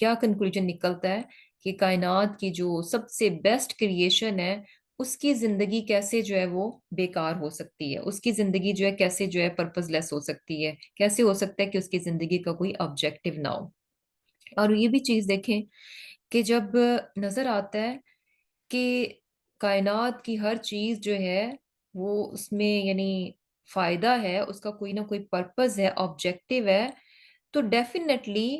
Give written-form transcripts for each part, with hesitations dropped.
کیا کنکلوژن نکلتا ہے کہ کائنات کی جو سب سے بیسٹ کریشن ہے اس کی زندگی کیسے جو ہے وہ بیکار ہو سکتی ہے، اس کی زندگی جو ہے کیسے جو ہے پرپز لیس ہو سکتی ہے، کیسے ہو سکتا ہے کہ اس کی زندگی کا کوئی آبجیکٹو نہ ہو۔ اور یہ بھی چیز دیکھیں کہ جب نظر آتا ہے کہ کائنات کی ہر چیز جو ہے وہ اس میں یعنی فائدہ ہے، اس کا کوئی نہ کوئی پرپز ہے، آبجیکٹو ہے، تو ڈیفینیٹلی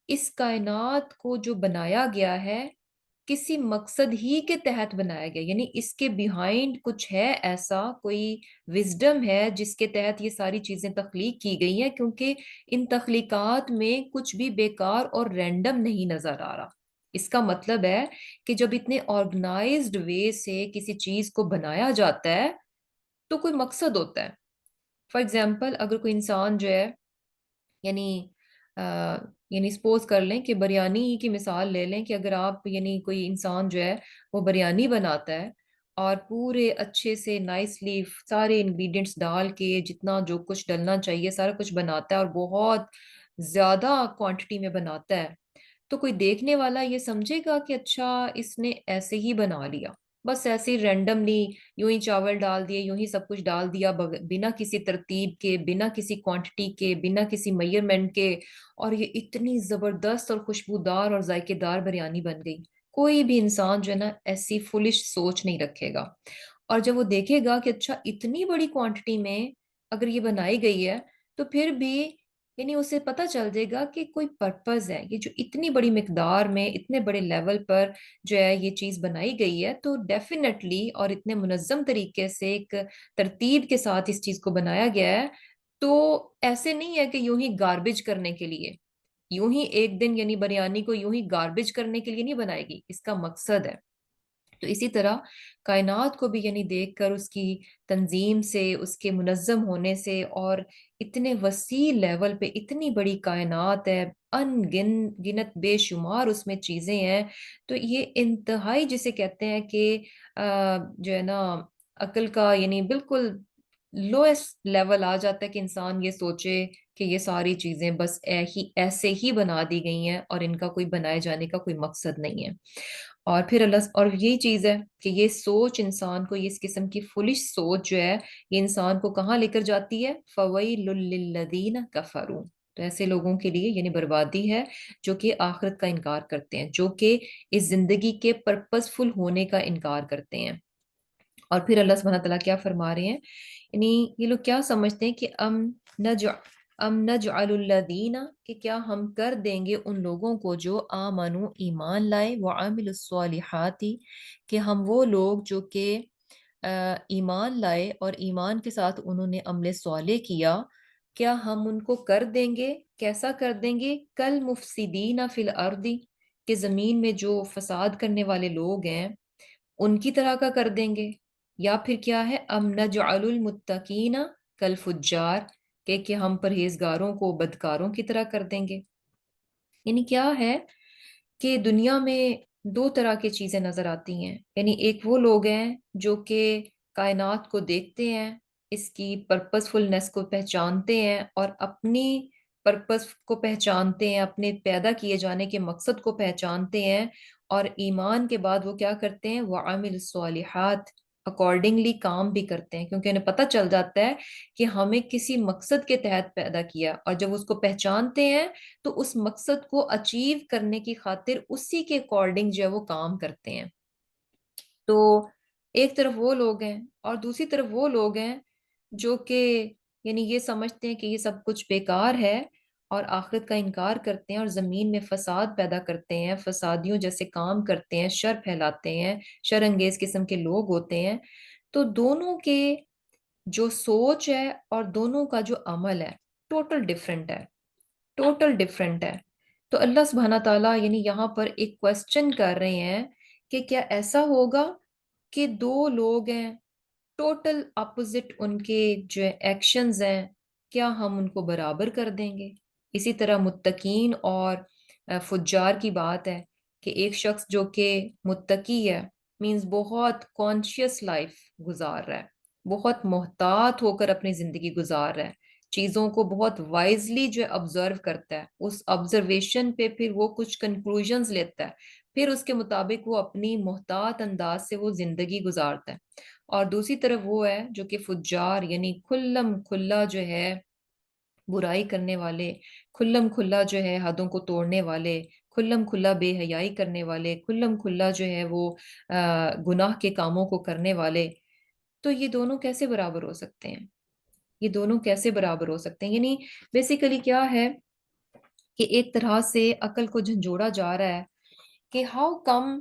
اس کائنات کو جو بنایا گیا ہے کسی مقصد ہی کے تحت بنایا گیا، یعنی اس کے بیہائنڈ کچھ ہے، ایسا کوئی وزڈم ہے جس کے تحت یہ ساری چیزیں تخلیق کی گئی ہیں، کیونکہ ان تخلیقات میں کچھ بھی بیکار اور رینڈم نہیں نظر آ رہا۔ اس کا مطلب ہے کہ جب اتنے آرگنائزڈ وے سے کسی چیز کو بنایا جاتا ہے تو کوئی مقصد ہوتا ہے۔ فار ایگزامپل اگر کوئی انسان جو ہے یعنی آ، یعنی سپوز کر لیں کہ بریانی کی مثال لے لیں کہ اگر آپ یعنی کوئی انسان جو ہے وہ بریانی بناتا ہے اور پورے اچھے سے نائسلی سارے انگریڈینٹس ڈال کے جتنا جو کچھ ڈلنا چاہیے سارا کچھ بناتا ہے اور بہت زیادہ کوانٹٹی میں بناتا ہے، تو کوئی دیکھنے والا یہ سمجھے گا کہ اچھا اس نے ایسے ہی بنا لیا، بس ایسے ہی رینڈملی یوں ہی چاول ڈال دیے، یوں ہی سب کچھ ڈال دیا بنا کسی ترتیب کے، بنا کسی کوانٹٹی کے، بنا کسی میئرمنٹ کے، اور یہ اتنی زبردست اور خوشبودار اور ذائقے دار بریانی بن گئی۔ کوئی بھی انسان جو ہے نا ایسی فولش سوچ نہیں رکھے گا، اور جب وہ دیکھے گا کہ اچھا اتنی بڑی کوانٹٹی میں اگر یہ بنائی گئی ہے تو پھر بھی یعنی اسے پتا چل جائے گا کہ کوئی پرپز ہے، یہ جو اتنی بڑی مقدار میں اتنے بڑے لیول پر جو ہے یہ چیز بنائی گئی ہے تو ڈیفینیٹلی اور اتنے منظم طریقے سے ایک ترتیب کے ساتھ اس چیز کو بنایا گیا ہے، تو ایسے نہیں ہے کہ یوں ہی گاربیج کرنے کے لیے، یوں ہی ایک دن یعنی بریانی کو یوں ہی گاربیج کرنے کے لیے نہیں بنائے گی، اس کا مقصد ہے۔ تو اسی طرح کائنات کو بھی یعنی دیکھ کر اس کی تنظیم سے، اس کے منظم ہونے سے، اور اتنے وسیع لیول پہ اتنی بڑی کائنات ہے، گنت بے شمار اس میں چیزیں ہیں، تو یہ انتہائی جسے کہتے ہیں کہ جو ہے نا عقل کا یعنی بالکل لوئسٹ لیول آ جاتا ہے کہ انسان یہ سوچے کہ یہ ساری چیزیں بس ایسے ہی بنا دی گئی ہیں اور ان کا کوئی بنائے جانے کا کوئی مقصد نہیں ہے۔ اور پھر اللہ اور یہی چیز ہے کہ یہ سوچ انسان کو، یہ اس قسم کی فلش سوچ جو ہے یہ انسان کو کہاں لے کر جاتی ہے؟ فَوَيْلٌ لِّلَّذِينَ كَفَرُوا، تو ایسے لوگوں کے لیے یعنی بربادی ہے جو کہ آخرت کا انکار کرتے ہیں، جو کہ اس زندگی کے پرپز فل ہونے کا انکار کرتے ہیں۔ اور پھر اللہ سبحانہ تعالیٰ کیا فرما رہے ہیں، یعنی یہ لوگ کیا سمجھتے ہیں کہ ام نجعل الذین، کہ کیا ہم کر دیں گے ان لوگوں کو جو آمنو ایمان لائے، وعامل الصالحات، کہ ہم وہ لوگ جو کہ ایمان لائے اور ایمان کے ساتھ انہوں نے عمل صالح کیا، کیا ہم ان کو کر دیں گے؟ کیسا کر دیں گے؟ کل مفسدین فی الارض، کہ زمین میں جو فساد کرنے والے لوگ ہیں ان کی طرح کا کر دیں گے، یا پھر کیا ہے ام نجعل المتقین کالفجار، کہ ہم پرہیزگاروں کو بدکاروں کی طرح کر دیں گے۔ یعنی کیا ہے کہ دنیا میں دو طرح کی چیزیں نظر آتی ہیں، یعنی ایک وہ لوگ ہیں جو کہ کائنات کو دیکھتے ہیں، اس کی پرپز فلنس کو پہچانتے ہیں اور اپنی پرپز کو پہچانتے ہیں، اپنے پیدا کیے جانے کے مقصد کو پہچانتے ہیں، اور ایمان کے بعد وہ کیا کرتے ہیں؟ وَعَمِلُ الصَّالِحَاتِ، اکارڈنگلی کام بھی کرتے ہیں، کیونکہ انہیں پتہ چل جاتا ہے کہ ہمیں کسی مقصد کے تحت پیدا کیا، اور جب اس کو پہچانتے ہیں تو اس مقصد کو اچیو کرنے کی خاطر اسی کے اکارڈنگ جو ہے وہ کام کرتے ہیں۔ تو ایک طرف وہ لوگ ہیں اور دوسری طرف وہ لوگ ہیں جو کہ یعنی یہ سمجھتے ہیں کہ یہ سب کچھ بیکار ہے اور آخرت کا انکار کرتے ہیں اور زمین میں فساد پیدا کرتے ہیں، فسادیوں جیسے کام کرتے ہیں، شر پھیلاتے ہیں، شر انگیز قسم کے لوگ ہوتے ہیں۔ تو دونوں کے جو سوچ ہے اور دونوں کا جو عمل ہے ٹوٹل ڈیفرنٹ ہے، ٹوٹل ڈیفرنٹ ہے۔ تو اللہ سبحانہ تعالیٰ یعنی یہاں پر ایک کوشچن کر رہے ہیں کہ کیا ایسا ہوگا کہ دو لوگ ہیں ٹوٹل اپوزٹ، ان کے جو ایکشنز ہیں کیا ہم ان کو برابر کر دیں گے؟ اسی طرح متقین اور فجار کی بات ہے کہ ایک شخص جو کہ متقی ہے مینز بہت کانشیس لائف گزار رہا ہے، بہت محتاط ہو کر اپنی زندگی گزار رہا ہے، چیزوں کو بہت وائزلی جو ہے آبزرو کرتا ہے، اس آبزرویشن پہ پھر وہ کچھ کنکلوژنز لیتا ہے، پھر اس کے مطابق وہ اپنی محتاط انداز سے وہ زندگی گزارتا ہے۔ اور دوسری طرف وہ ہے جو کہ فجار، یعنی کھلم کھلا جو ہے برائی کرنے والے، کھلم کھلا جو ہے حدوں کو توڑنے والے، کھلم کھلا بے حیائی کرنے والے، کھلم کھلا جو ہے وہ گناہ کے کاموں کو کرنے والے۔ تو یہ دونوں کیسے برابر ہو سکتے ہیں؟ یہ دونوں کیسے برابر ہو سکتے ہیں؟ یعنی بیسیکلی کیا ہے کہ ایک طرح سے عقل کو جھنجھوڑا جا رہا ہے کہ ہاؤ کم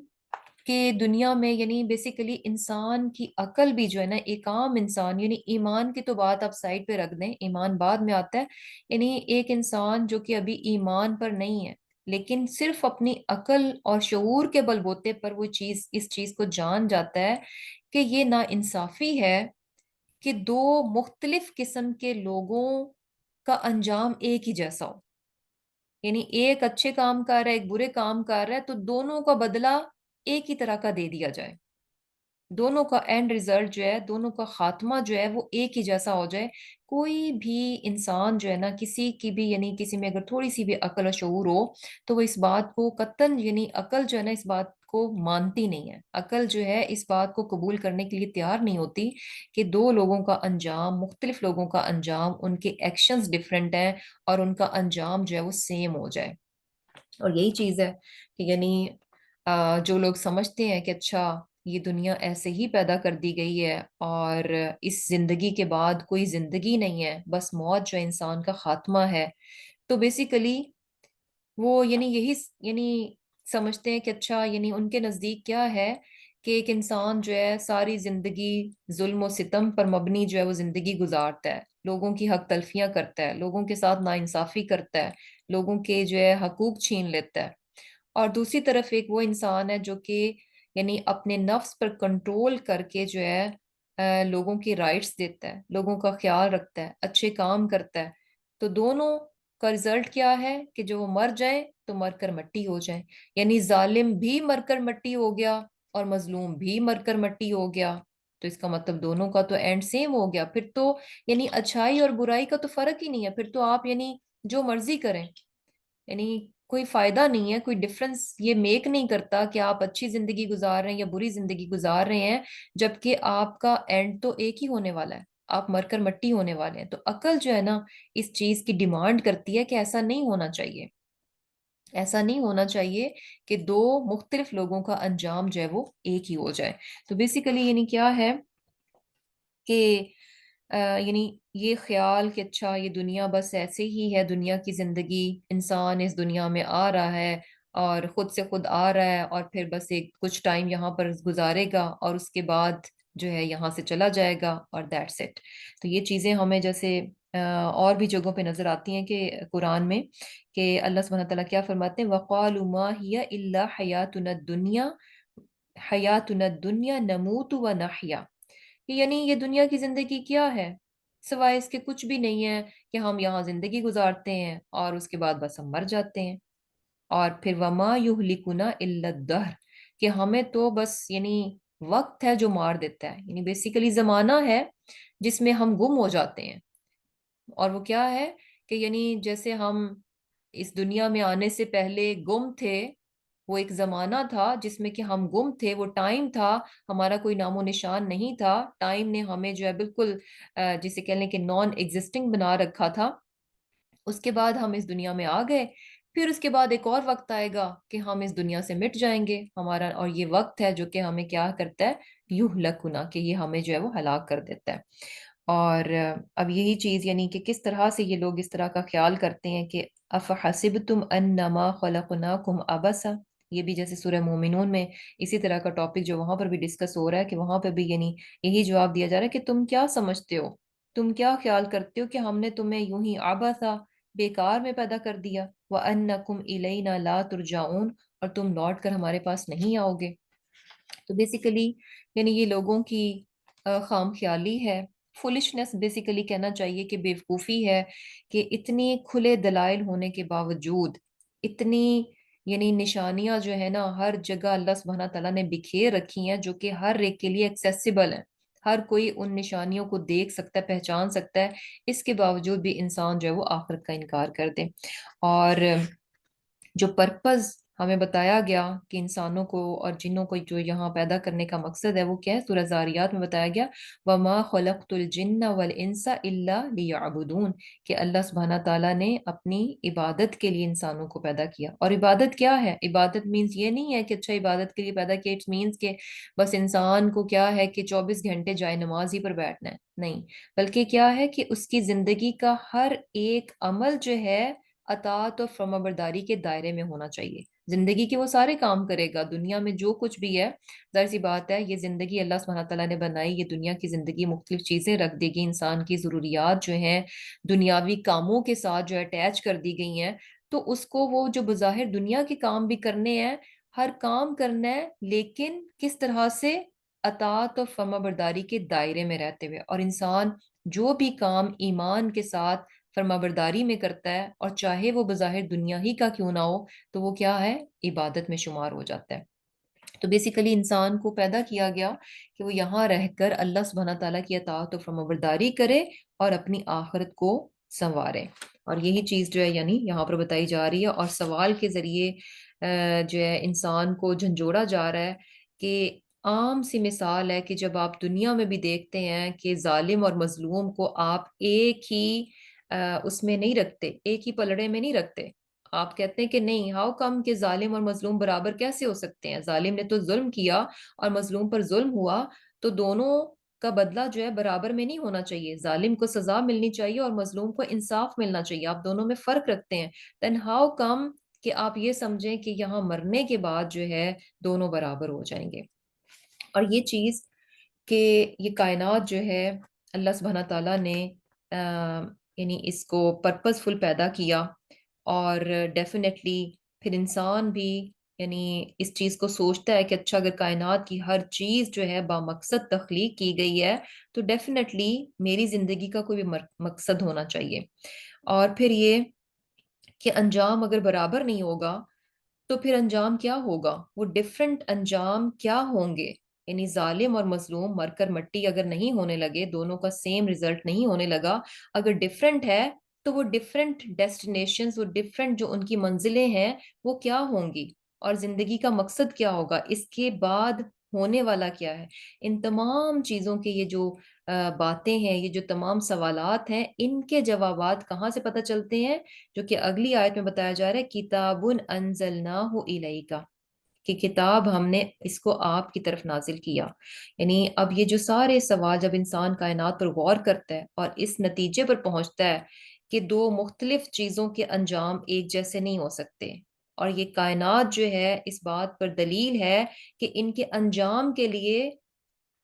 کہ دنیا میں، یعنی بیسیکلی انسان کی عقل بھی جو ہے نا، ایک عام انسان، یعنی ایمان کی تو بات آپ سائڈ پہ رکھ دیں، ایمان بعد میں آتا ہے، یعنی ایک انسان جو کہ ابھی ایمان پر نہیں ہے لیکن صرف اپنی عقل اور شعور کے بل بوتے پر وہ اس چیز کو جان جاتا ہے کہ یہ نا انصافی ہے کہ دو مختلف قسم کے لوگوں کا انجام ایک ہی جیسا ہو، یعنی ایک اچھے کام کر رہا ہے، ایک برے کام کر رہا ہے، تو دونوں کا بدلہ ایک ہی طرح کا دے دیا جائے، دونوں کا اینڈ ریزلٹ جو ہے، دونوں کا خاتمہ جو ہے وہ ایک ہی جیسا ہو جائے۔ کوئی بھی انسان جو ہے نا، کسی کی بھی، یعنی کسی میں اگر تھوڑی سی بھی عقل اور شعور ہو تو وہ اس بات کو قطعاً، یعنی عقل جو ہے نا اس بات کو مانتی نہیں ہے، عقل جو ہے اس بات کو قبول کرنے کے لیے تیار نہیں ہوتی کہ دو لوگوں کا انجام، مختلف لوگوں کا انجام، ان کے ایکشنز ڈفرینٹ ہیں اور ان کا انجام جو ہے وہ سیم ہو جائے۔ اور یہی چیز ہے کہ یعنی جو لوگ سمجھتے ہیں کہ اچھا یہ دنیا ایسے ہی پیدا کر دی گئی ہے اور اس زندگی کے بعد کوئی زندگی نہیں ہے، بس موت جو ہے انسان کا خاتمہ ہے، تو بیسیکلی وہ یعنی یہی یعنی سمجھتے ہیں کہ اچھا یعنی ان کے نزدیک کیا ہے کہ ایک انسان جو ہے ساری زندگی ظلم و ستم پر مبنی جو ہے وہ زندگی گزارتا ہے، لوگوں کی حق تلفیاں کرتا ہے، لوگوں کے ساتھ ناانصافی کرتا ہے، لوگوں کے جو ہے حقوق چھین لیتا ہے۔ اور دوسری طرف ایک وہ انسان ہے جو کہ یعنی اپنے نفس پر کنٹرول کر کے جو ہے لوگوں کی رائٹس دیتا ہے، لوگوں کا خیال رکھتا ہے، اچھے کام کرتا ہے۔ تو دونوں کا رزلٹ کیا ہے کہ جو وہ مر جائیں تو مر کر مٹی ہو جائیں، یعنی ظالم بھی مر کر مٹی ہو گیا اور مظلوم بھی مر کر مٹی ہو گیا، تو اس کا مطلب دونوں کا تو اینڈ سیم ہو گیا، پھر تو یعنی اچھائی اور برائی کا تو فرق ہی نہیں ہے، پھر تو آپ یعنی جو مرضی کریں، یعنی کوئی فائدہ نہیں ہے، کوئی ڈفرنس یہ میک نہیں کرتا کہ آپ اچھی زندگی گزار رہے ہیں یا بری زندگی گزار رہے ہیں، جبکہ آپ کا اینڈ تو ایک ہی ہونے والا ہے، آپ مر کر مٹی ہونے والے ہیں۔ تو عقل جو ہے نا اس چیز کی ڈیمانڈ کرتی ہے کہ ایسا نہیں ہونا چاہیے، ایسا نہیں ہونا چاہیے کہ دو مختلف لوگوں کا انجام جو ہے وہ ایک ہی ہو جائے۔ تو بیسیکلی یعنی کیا ہے کہ یعنی یہ خیال کہ اچھا یہ دنیا بس ایسے ہی ہے، دنیا کی زندگی، انسان اس دنیا میں آ رہا ہے اور خود سے خود آ رہا ہے اور پھر بس ایک کچھ ٹائم یہاں پر گزارے گا اور اس کے بعد جو ہے یہاں سے چلا جائے گا اور دیٹس اٹ۔ تو یہ چیزیں ہمیں جیسے اور بھی جگہوں پہ نظر آتی ہیں کہ قرآن میں کہ اللہ سبحانہ تعالیٰ کیا فرماتے ہیں، وَقَالُوا مَا هِيَ إِلَّا حَيَاتُنَا الدُّنْيَا حَيَاتُنَا الدُّنْيَا نَمُوتُ وَنَحْيَا، کہ یعنی یہ دنیا کی زندگی کیا ہے، سوائے اس کے کچھ بھی نہیں ہے کہ ہم یہاں زندگی گزارتے ہیں اور اس کے بعد بس ہم مر جاتے ہیں۔ اور پھر وما یہلکنا الا الدہر، کہ ہمیں تو بس یعنی وقت ہے جو مار دیتا ہے، یعنی بیسیکلی زمانہ ہے جس میں ہم گم ہو جاتے ہیں۔ اور وہ کیا ہے کہ یعنی جیسے ہم اس دنیا میں آنے سے پہلے گم تھے، وہ ایک زمانہ تھا جس میں کہ ہم گم تھے، وہ ٹائم تھا، ہمارا کوئی نام و نشان نہیں تھا، ٹائم نے ہمیں جو ہے بالکل جسے کہہ لیں کہ نان ایگزسٹنگ بنا رکھا تھا۔ اس کے بعد ہم اس دنیا میں آ گئے، پھر اس کے بعد ایک اور وقت آئے گا کہ ہم اس دنیا سے مٹ جائیں گے ہمارا، اور یہ وقت ہے جو کہ ہمیں کیا کرتا ہے، یہلکنا، کہ یہ ہمیں جو ہے وہ ہلاک کر دیتا ہے۔ اور اب یہی چیز یعنی کہ کس طرح سے یہ لوگ اس طرح کا خیال کرتے ہیں کہ افحسبتم انما خلقناکم عبثا، یہ بھی جیسے سورہ مومنون میں اسی طرح کا ٹاپک جو وہاں پر بھی ڈسکس ہو رہا ہے کہ وہاں پہ بھی یعنی یہی جواب دیا جا رہا ہے کہ تم کیا سمجھتے ہو، تم کیا خیال کرتے ہو کہ ہم نے تمہیں یوں ہی عبثا، بیکار میں پیدا کر دیا، وَأَنَّكُمْ إِلَيْنَا لَا تُرْجَعُونَ، اور تم لوٹ کر ہمارے پاس نہیں آؤ گے۔ تو بیسیکلی یعنی یہ لوگوں کی خام خیالی ہے، فولشنس بیسیکلی کہنا چاہیے کہ بیوقوفی ہے، کہ اتنی کھلے دلائل ہونے کے باوجود اتنی یعنی نشانیاں جو ہے نا ہر جگہ اللہ سبحانہ تعالیٰ نے بکھیر رکھی ہیں جو کہ ہر ایک کے لیے ایکسیسیبل ہیں، ہر کوئی ان نشانیوں کو دیکھ سکتا ہے، پہچان سکتا ہے، اس کے باوجود بھی انسان جو ہے وہ آخرت کا انکار کر دے۔ اور جو پرپز ہمیں بتایا گیا کہ انسانوں کو اور جنوں کو جو یہاں پیدا کرنے کا مقصد ہے وہ کیا ہے، سورہ زاریات میں بتایا گیا وَمَا خَلَقْتُ الْجِنَّ وَالْإِنسَ إِلَّا لِيَعْبُدُونَ، کہ اللہ سبحانہ تعالیٰ نے اپنی عبادت کے لیے انسانوں کو پیدا کیا۔ اور عبادت کیا ہے؟ عبادت مینز یہ نہیں ہے کہ اچھا عبادت کے لیے پیدا کیا، اٹ مینز کہ بس انسان کو کیا ہے کہ 24 گھنٹے جائے نماز ہی پر بیٹھنا ہے، نہیں، بلکہ کیا ہے کہ اس کی زندگی کا ہر ایک عمل جو ہے اطاعت اور فرمانبرداری کے دائرے میں ہونا چاہیے۔ زندگی کے وہ سارے کام کرے گا، دنیا میں جو کچھ بھی ہے، ظاہر سی بات ہے یہ زندگی اللہ سبحانہ تعالیٰ نے بنائی، یہ دنیا کی زندگی مختلف چیزیں رکھ دے گی، انسان کی ضروریات جو ہیں دنیاوی کاموں کے ساتھ جو اٹیچ کر دی گئی ہیں، تو اس کو وہ جو بظاہر دنیا کے کام بھی کرنے ہیں، ہر کام کرنا ہے، لیکن کس طرح سے؟ اطاعت اور فرمانبرداری کے دائرے میں رہتے ہوئے۔ اور انسان جو بھی کام ایمان کے ساتھ فرمانبرداری میں کرتا ہے، اور چاہے وہ بظاہر دنیا ہی کا کیوں نہ ہو، تو وہ کیا ہے؟ عبادت میں شمار ہو جاتا ہے۔ تو بیسیکلی انسان کو پیدا کیا گیا کہ وہ یہاں رہ کر اللہ سبحانہ تعالیٰ کی اطاعت و فرمانبرداری کرے اور اپنی آخرت کو سنوارے۔ اور یہی چیز جو ہے یعنی یہاں پر بتائی جا رہی ہے، اور سوال کے ذریعے جو ہے انسان کو جھنجھوڑا جا رہا ہے کہ عام سی مثال ہے کہ جب آپ دنیا میں بھی دیکھتے ہیں کہ ظالم اور مظلوم کو آپ ایک ہی اس میں نہیں رکھتے، ایک ہی پلڑے میں نہیں رکھتے، آپ کہتے ہیں کہ نہیں، ہاؤ کم کہ ظالم اور مظلوم برابر کیسے ہو سکتے ہیں؟ ظالم نے تو ظلم کیا اور مظلوم پر ظلم ہوا، تو دونوں کا بدلہ جو ہے برابر میں نہیں ہونا چاہیے، ظالم کو سزا ملنی چاہیے اور مظلوم کو انصاف ملنا چاہیے، آپ دونوں میں فرق رکھتے ہیں، then ہاؤ کم کہ آپ یہ سمجھیں کہ یہاں مرنے کے بعد جو ہے دونوں برابر ہو جائیں گے۔ اور یہ چیز کہ یہ کائنات جو ہے اللہ سبحانہ تعالیٰ نے یعنی اس کو پرپز فل پیدا کیا، اور ڈیفینیٹلی پھر انسان بھی یعنی اس چیز کو سوچتا ہے کہ اچھا اگر کائنات کی ہر چیز جو ہے بامقصد تخلیق کی گئی ہے تو ڈیفینیٹلی میری زندگی کا کوئی بھی مقصد ہونا چاہیے۔ اور پھر یہ کہ انجام اگر برابر نہیں ہوگا تو پھر انجام کیا ہوگا؟ وہ ڈیفرنٹ انجام کیا ہوں گے؟ یعنی ظالم اور مظلوم مر کر مٹی اگر نہیں ہونے لگے، دونوں کا سیم ریزلٹ نہیں ہونے لگا، اگر ڈیفرنٹ ہے تو وہ ڈیفرنٹ ڈیسٹینیشنز، وہ ڈیفرنٹ جو ان کی منزلیں ہیں وہ کیا ہوں گی؟ اور زندگی کا مقصد کیا ہوگا؟ اس کے بعد ہونے والا کیا ہے؟ ان تمام چیزوں کے یہ جو باتیں ہیں، یہ جو تمام سوالات ہیں، ان کے جوابات کہاں سے پتہ چلتے ہیں؟ جو کہ اگلی آیت میں بتایا جا رہا ہے کتاب انزلناہ الیک، کہ کتاب ہم نے اس کو آپ کی طرف نازل کیا۔ یعنی اب یہ جو سارے سوال جب انسان کائنات پر غور کرتا ہے اور اس نتیجے پر پہنچتا ہے کہ دو مختلف چیزوں کے انجام ایک جیسے نہیں ہو سکتے، اور یہ کائنات جو ہے اس بات پر دلیل ہے کہ ان کے انجام کے لیے،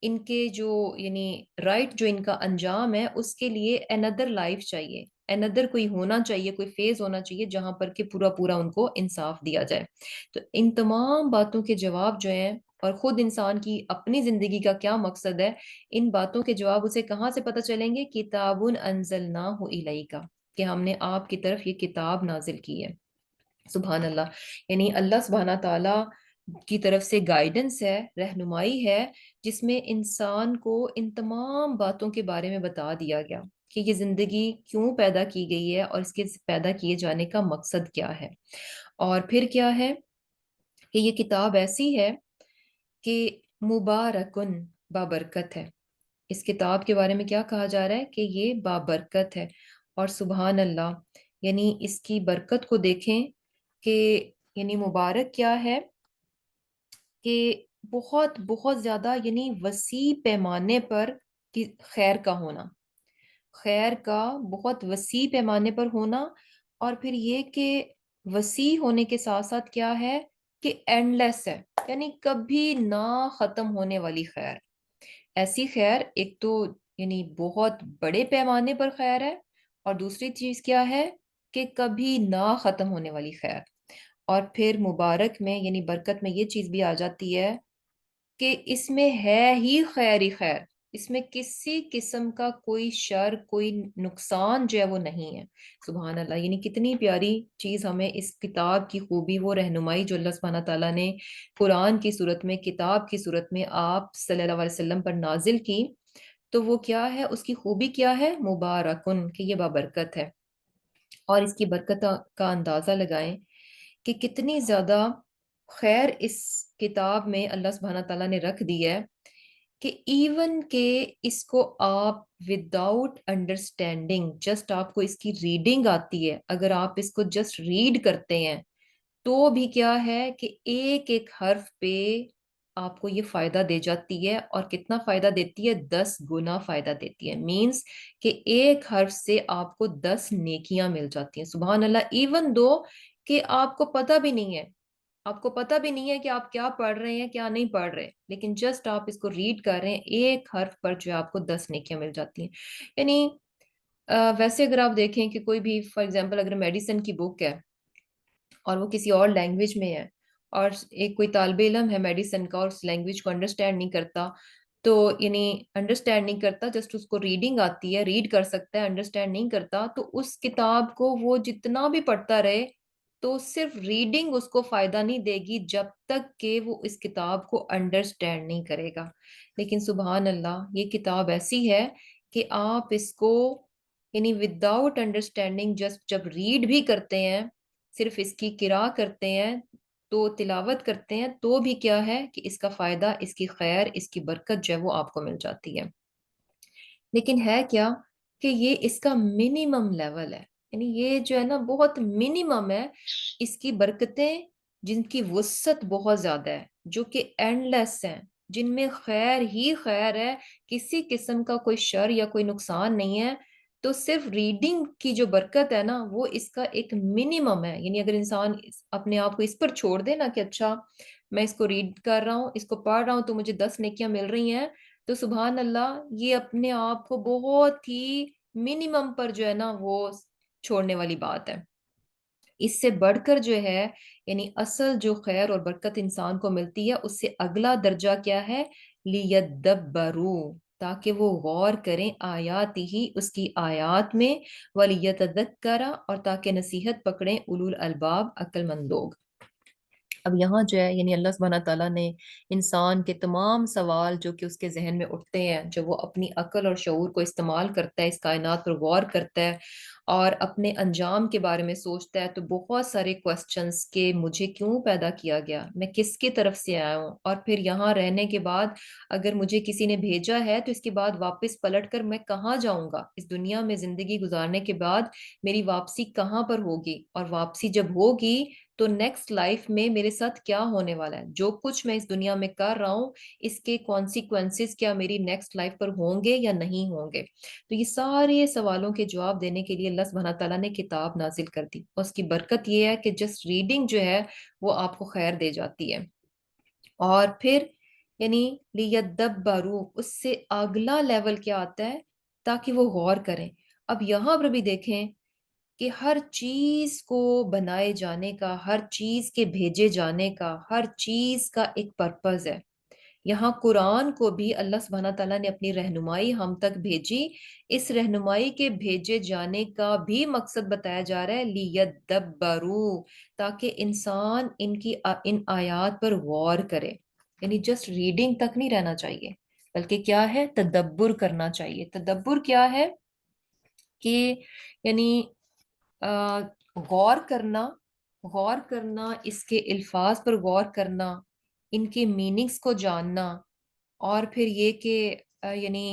ان کے جو یعنی رائٹ جو ان کا انجام ہے اس کے لیے اندر لائف چاہیے، اندر کوئی ہونا چاہیے، کوئی فیز ہونا چاہیے جہاں پر کہ پورا پورا ان کو انصاف دیا جائے۔ تو ان تمام باتوں کے جواب جو ہیں، اور خود انسان کی اپنی زندگی کا کیا مقصد ہے، ان باتوں کے جواب اسے کہاں سے پتہ چلیں گے؟ کتاب انزلناہ الیک، کہ ہم نے آپ کی طرف یہ کتاب نازل کی ہے۔ سبحان اللہ، یعنی اللہ سبحانہ تعالیٰ کی طرف سے گائیڈنس ہے، رہنمائی ہے، جس میں انسان کو ان تمام باتوں کے بارے میں بتا دیا گیا کہ یہ زندگی کیوں پیدا کی گئی ہے اور اس کے پیدا کیے جانے کا مقصد کیا ہے۔ اور پھر کیا ہے کہ یہ کتاب ایسی ہے کہ مبارکن، بابرکت ہے۔ اس کتاب کے بارے میں کیا کہا جا رہا ہے کہ یہ بابرکت ہے، اور سبحان اللہ، یعنی اس کی برکت کو دیکھیں کہ یعنی مبارک کیا ہے کہ بہت بہت زیادہ یعنی وسیع پیمانے پر کی خیر کا ہونا، خیر کا بہت وسیع پیمانے پر ہونا، اور پھر یہ کہ وسیع ہونے کے ساتھ ساتھ کیا ہے کہ اینڈ لیس ہے، یعنی کبھی نہ ختم ہونے والی خیر۔ ایسی خیر ایک تو یعنی بہت بڑے پیمانے پر خیر ہے، اور دوسری چیز کیا ہے کہ کبھی نہ ختم ہونے والی خیر۔ اور پھر مبارک میں یعنی برکت میں یہ چیز بھی آ جاتی ہے کہ اس میں ہے ہی خیر ہی خیر، اس میں کسی قسم کا کوئی شر، کوئی نقصان جو ہے وہ نہیں ہے۔ سبحان اللہ، یعنی کتنی پیاری چیز ہمیں اس کتاب کی خوبی، وہ رہنمائی جو اللہ سبحانہ تعالیٰ نے قرآن کی صورت میں، کتاب کی صورت میں آپ صلی اللہ علیہ وسلم پر نازل کی، تو وہ کیا ہے، اس کی خوبی کیا ہے، مبارکن، کہ یہ بابرکت ہے۔ اور اس کی برکت کا اندازہ لگائیں کہ کتنی زیادہ خیر اس کتاب میں اللہ سبحانہ تعالیٰ نے رکھ دی ہے، کہ ایون کہ اس کو آپ وداؤٹ انڈرسٹینڈنگ، جسٹ آپ کو اس کی ریڈنگ آتی ہے، اگر آپ اس کو جسٹ ریڈ کرتے ہیں تو بھی کیا ہے کہ ایک ایک حرف پہ آپ کو یہ فائدہ دے جاتی ہے، اور کتنا فائدہ دیتی ہے، 10 گنا فائدہ دیتی ہے، مینز کہ ایک حرف سے آپ کو 10 نیکیاں مل جاتی ہیں، سبحان اللہ، ایون دو کہ آپ کو پتہ بھی نہیں ہے، آپ کو پتہ بھی نہیں ہے کہ آپ کیا پڑھ رہے ہیں کیا نہیں پڑھ رہے، لیکن جسٹ آپ اس کو ریڈ کر رہے ہیں، ایک حرف پر جو آپ کو 10 نیکیاں مل جاتی ہیں۔ یعنی ویسے اگر آپ دیکھیں کہ کوئی بھی فار ایگزامپل اگر میڈیسن کی بک ہے اور وہ کسی اور لینگویج میں ہے، اور ایک کوئی طالب علم ہے میڈیسن کا اور اس لینگویج کو انڈرسٹینڈ نہیں کرتا، تو یعنی انڈرسٹینڈ نہیں کرتا، جسٹ اس کو ریڈنگ آتی ہے، ریڈ کر سکتا ہے، انڈرسٹینڈ نہیں کرتا، تو اس کتاب کو وہ جتنا بھی پڑھتا رہے تو صرف ریڈنگ اس کو فائدہ نہیں دے گی جب تک کہ وہ اس کتاب کو انڈرسٹینڈ نہیں کرے گا۔ لیکن سبحان اللہ، یہ کتاب ایسی ہے کہ آپ اس کو یعنی وداؤٹ انڈرسٹینڈنگ جسٹ جب ریڈ بھی کرتے ہیں، صرف اس کی قرا کرتے ہیں، تو تلاوت کرتے ہیں، تو بھی کیا ہے کہ اس کا فائدہ، اس کی خیر، اس کی برکت جو ہے وہ آپ کو مل جاتی ہے۔ لیکن ہے کیا کہ یہ اس کا منیمم لیول ہے، یعنی یہ جو ہے نا بہت منیمم ہے، اس کی برکتیں جن کی وسعت بہت زیادہ ہے، جو کہ اینڈ لیس ہیں، جن میں خیر ہی خیر ہے، کسی قسم کا کوئی شر یا کوئی نقصان نہیں ہے، تو صرف ریڈنگ کی جو برکت ہے نا وہ اس کا ایک منیمم ہے۔ یعنی اگر انسان اپنے آپ کو اس پر چھوڑ دے نا کہ اچھا میں اس کو ریڈ کر رہا ہوں، اس کو پڑھ رہا ہوں تو مجھے 10 نیکیاں مل رہی ہیں، تو سبحان اللہ یہ اپنے آپ کو بہت ہی منیمم پر جو ہے نا وہ چھوڑنے والی بات ہے۔ اس سے بڑھ کر جو ہے یعنی اصل جو خیر اور برکت انسان کو ملتی ہے، اس سے اگلا درجہ کیا ہے، لیدبروا، تاکہ وہ غور کریں آیات ہی، اس کی آیات میں، ولیتذکر، اور تاکہ نصیحت پکڑیں اولو الالباب، عقل مند لوگ۔ اب یہاں جو ہے یعنی اللہ سبحانہ تعالیٰ نے انسان کے تمام سوال جو کہ اس کے ذہن میں اٹھتے ہیں، جب وہ اپنی عقل اور شعور کو استعمال کرتا ہے، اس کائنات پر غور کرتا ہے اور اپنے انجام کے بارے میں سوچتا ہے، تو بہت سارے کوسچنز کہ مجھے کیوں پیدا کیا گیا، میں کس کی طرف سے آیا ہوں، اور پھر یہاں رہنے کے بعد اگر مجھے کسی نے بھیجا ہے تو اس کے بعد واپس پلٹ کر میں کہاں جاؤں گا، اس دنیا میں زندگی گزارنے کے بعد میری واپسی کہاں پر ہوگی، اور واپسی جب ہوگی تو نیکسٹ لائف میں میرے ساتھ کیا ہونے والا ہے، جو کچھ میں اس دنیا میں کر رہا ہوں اس کے کانسیکوینسز کیا میری نیکسٹ لائف پر ہوں گے یا نہیں ہوں گے۔ تو یہ سارے سوالوں کے جواب دینے کے لیے اللہ سبحانہ تعالیٰ نے کتاب نازل کر دی، اور اس کی برکت یہ ہے کہ جسٹ ریڈنگ جو ہے وہ آپ کو خیر دے جاتی ہے۔ اور پھر یعنی لیدبروا، اس سے اگلا لیول کیا آتا ہے، تاکہ وہ غور کریں۔ اب یہاں پر بھی دیکھیں کہ ہر چیز کو بنائے جانے کا، ہر چیز کے بھیجے جانے کا، ہر چیز کا ایک پرپز ہے۔ یہاں قرآن کو بھی اللہ سبحانہ تعالیٰ نے اپنی رہنمائی ہم تک بھیجی، اس رہنمائی کے بھیجے جانے کا بھی مقصد بتایا جا رہا ہے، لیدبروا، تاکہ انسان ان آیات پر غور کرے، یعنی جسٹ ریڈنگ تک نہیں رہنا چاہیے، بلکہ کیا ہے، تدبر کرنا چاہیے۔ تدبر کیا ہے کہ یعنی آ، غور کرنا، غور کرنا، اس کے الفاظ پر غور کرنا، ان کے میننگز کو جاننا، اور پھر یہ کہ یعنی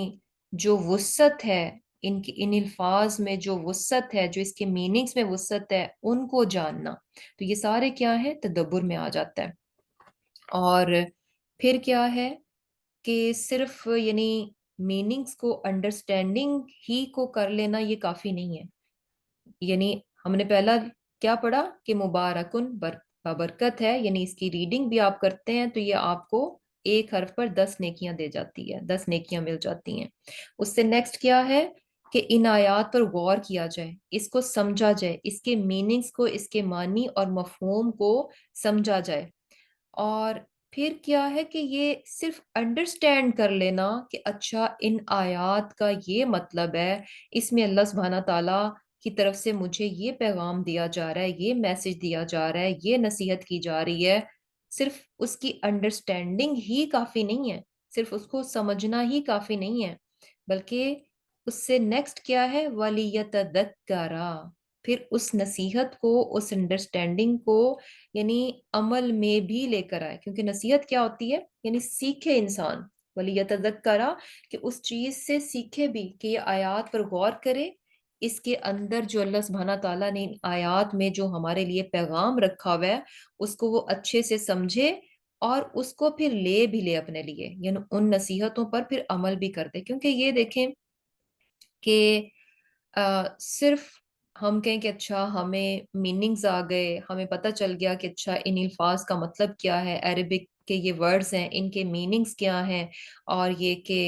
جو وسعت ہے ان الفاظ میں، جو وسعت ہے، جو اس کے میننگز میں وسعت ہے، ان کو جاننا، تو یہ سارے کیا ہے، تدبر میں آ جاتا ہے۔ اور پھر کیا ہے کہ صرف یعنی میننگز کو انڈرسٹینڈنگ ہی کو کر لینا یہ کافی نہیں ہے، یعنی ہم نے پہلا کیا پڑھا کہ مبارکن، برکت ہے، یعنی اس کی ریڈنگ بھی آپ کرتے ہیں تو یہ آپ کو ایک حرف پر 10 نیکیاں دے جاتی ہے، 10 نیکیاں مل جاتی ہیں۔ اس سے نیکسٹ کیا ہے کہ ان آیات پر غور کیا جائے، اس کو سمجھا جائے، اس کے میننگز کو، اس کے معنی اور مفہوم کو سمجھا جائے۔ اور پھر کیا ہے کہ یہ صرف انڈرسٹینڈ کر لینا کہ اچھا ان آیات کا یہ مطلب ہے، اس میں اللہ سبحانہ تعالیٰ کی طرف سے مجھے یہ پیغام دیا جا رہا ہے، یہ میسج دیا جا رہا ہے، یہ نصیحت کی جا رہی ہے، صرف اس کی انڈرسٹینڈنگ ہی کافی نہیں ہے، صرف اس کو سمجھنا ہی کافی نہیں ہے، بلکہ اس سے نیکسٹ کیا ہے، وَلِيَتَذَكَّرَ، پھر اس نصیحت کو، اس انڈرسٹینڈنگ کو یعنی عمل میں بھی لے کر آئے، کیونکہ نصیحت کیا ہوتی ہے، یعنی سیکھے انسان، وَلِيَتَذَكَّرَ، کہ اس چیز سے سیکھے بھی، کہ یہ آیات پر غور کرے، اس کے اندر جو اللہ سبحانہ تعالیٰ نے ان آیات میں جو ہمارے لیے پیغام رکھا ہوا ہے اس کو وہ اچھے سے سمجھے، اور اس کو پھر لے بھی لے اپنے لیے، یعنی ان نصیحتوں پر پھر عمل بھی کرتے، کیونکہ یہ دیکھیں کہ صرف ہم کہیں کہ اچھا ہمیں میننگز آ گئے، ہمیں پتہ چل گیا کہ اچھا ان الفاظ کا مطلب کیا ہے، عربک کے یہ ورڈز ہیں ان کے میننگز کیا ہیں، اور یہ کہ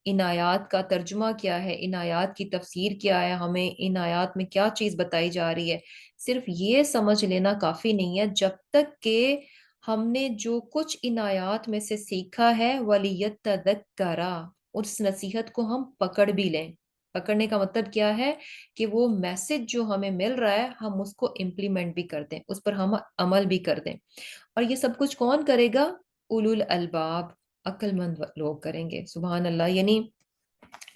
ان آیات کا ترجمہ کیا ہے، ان آیات کی تفسیر کیا ہے، ہمیں ان آیات میں کیا چیز بتائی جا رہی ہے، صرف یہ سمجھ لینا کافی نہیں ہے، جب تک کہ ہم نے جو کچھ ان آیات میں سے سیکھا ہے وَلِيَتَّذَكَّرَ، اس نصیحت کو ہم پکڑ بھی لیں۔ پکڑنے کا مطلب کیا ہے کہ وہ میسج جو ہمیں مل رہا ہے ہم اس کو امپلیمنٹ بھی کر دیں، اس پر ہم عمل بھی کر دیں، اور یہ سب کچھ کون کرے گا، اولو الالباب، عقل مند لوگ کریں گے، سبحان اللہ۔ یعنی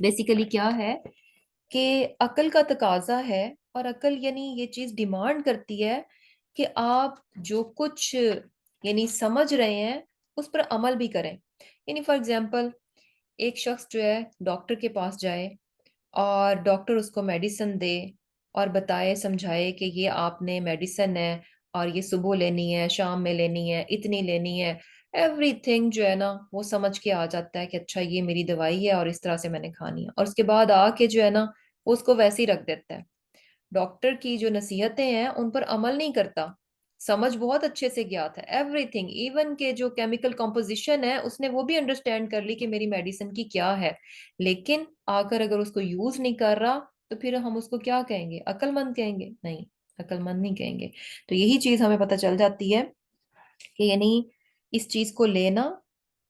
بیسیکلی کیا ہے کہ عقل کا تقاضا ہے، اور عقل یعنی یہ چیز ڈیمانڈ کرتی ہے کہ آپ جو کچھ یعنی سمجھ رہے ہیں اس پر عمل بھی کریں۔ یعنی فار ایگزامپل ایک شخص جو ہے ڈاکٹر کے پاس جائے، اور ڈاکٹر اس کو میڈیسن دے اور بتائے سمجھائے کہ یہ آپ نے میڈیسن ہے، اور یہ صبح لینی ہے، شام میں لینی ہے، اتنی لینی ہے، ایوری تھنگ جو ہے نا وہ سمجھ کے آ جاتا ہے کہ اچھا یہ میری دوائی ہے اور اس طرح سے میں نے کھانی ہے، اور اس کے بعد آ کے جو ہے نا وہ اس کو ویسے ہی رکھ دیتا ہے، ڈاکٹر کی جو نصیحتیں ہیں ان پر عمل نہیں کرتا، سمجھ بہت اچھے سے گیا تھا ایوری تھنگ، ایون کہ جو کیمیکل کمپوزیشن ہے اس نے وہ بھی انڈرسٹینڈ کر لی کہ میری میڈیسن کی کیا ہے، لیکن آ کر اگر اس کو یوز نہیں کر رہا تو پھر ہم اس کو کیا کہیں گے، عقل مند کہیں گے؟ نہیں، عقل مند نہیں کہیں گے۔ تو یہی چیز ہمیں پتہ چل جاتی ہے کہ یعنی اس چیز کو لینا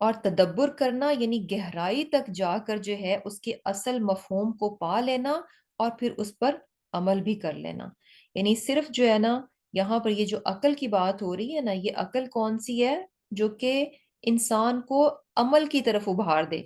اور تدبر کرنا، یعنی گہرائی تک جا کر جو ہے اس کے اصل مفہوم کو پا لینا، اور پھر اس پر عمل بھی کر لینا، یعنی صرف جو ہے نا یہاں پر یہ جو عقل کی بات ہو رہی ہے نا، یہ عقل کون سی ہے، جو کہ انسان کو عمل کی طرف ابھار دے،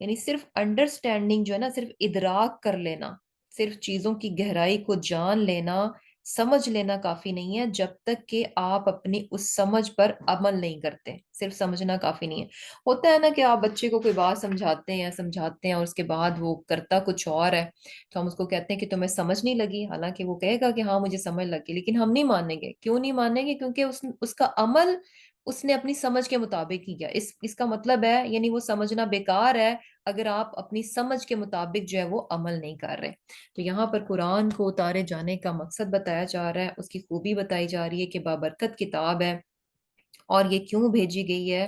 یعنی صرف انڈرسٹینڈنگ جو ہے نا، صرف ادراک کر لینا، صرف چیزوں کی گہرائی کو جان لینا، سمجھ لینا کافی نہیں ہے، جب تک کہ آپ اپنی اس سمجھ پر عمل نہیں کرتے، صرف سمجھنا کافی نہیں ہے۔ ہوتا ہے نا کہ آپ بچے کو کوئی بات سمجھاتے ہیں اور اس کے بعد وہ کرتا کچھ اور ہے، تو ہم اس کو کہتے ہیں کہ تمہیں سمجھ نہیں لگی، حالانکہ وہ کہے گا کہ ہاں مجھے سمجھ لگی، لیکن ہم نہیں مانیں گے۔ کیوں نہیں مانیں گے؟ کیونکہ اس کا عمل اس نے اپنی سمجھ کے مطابق ہی کیا، اس کا مطلب ہے یعنی وہ سمجھنا بیکار ہے اگر آپ اپنی سمجھ کے مطابق جو ہے وہ عمل نہیں کر رہے۔ تو یہاں پر قرآن کو اتارے جانے کا مقصد بتایا جا رہا ہے، اس کی خوبی بتائی جا رہی ہے کہ بابرکت کتاب ہے، اور یہ کیوں بھیجی گئی ہے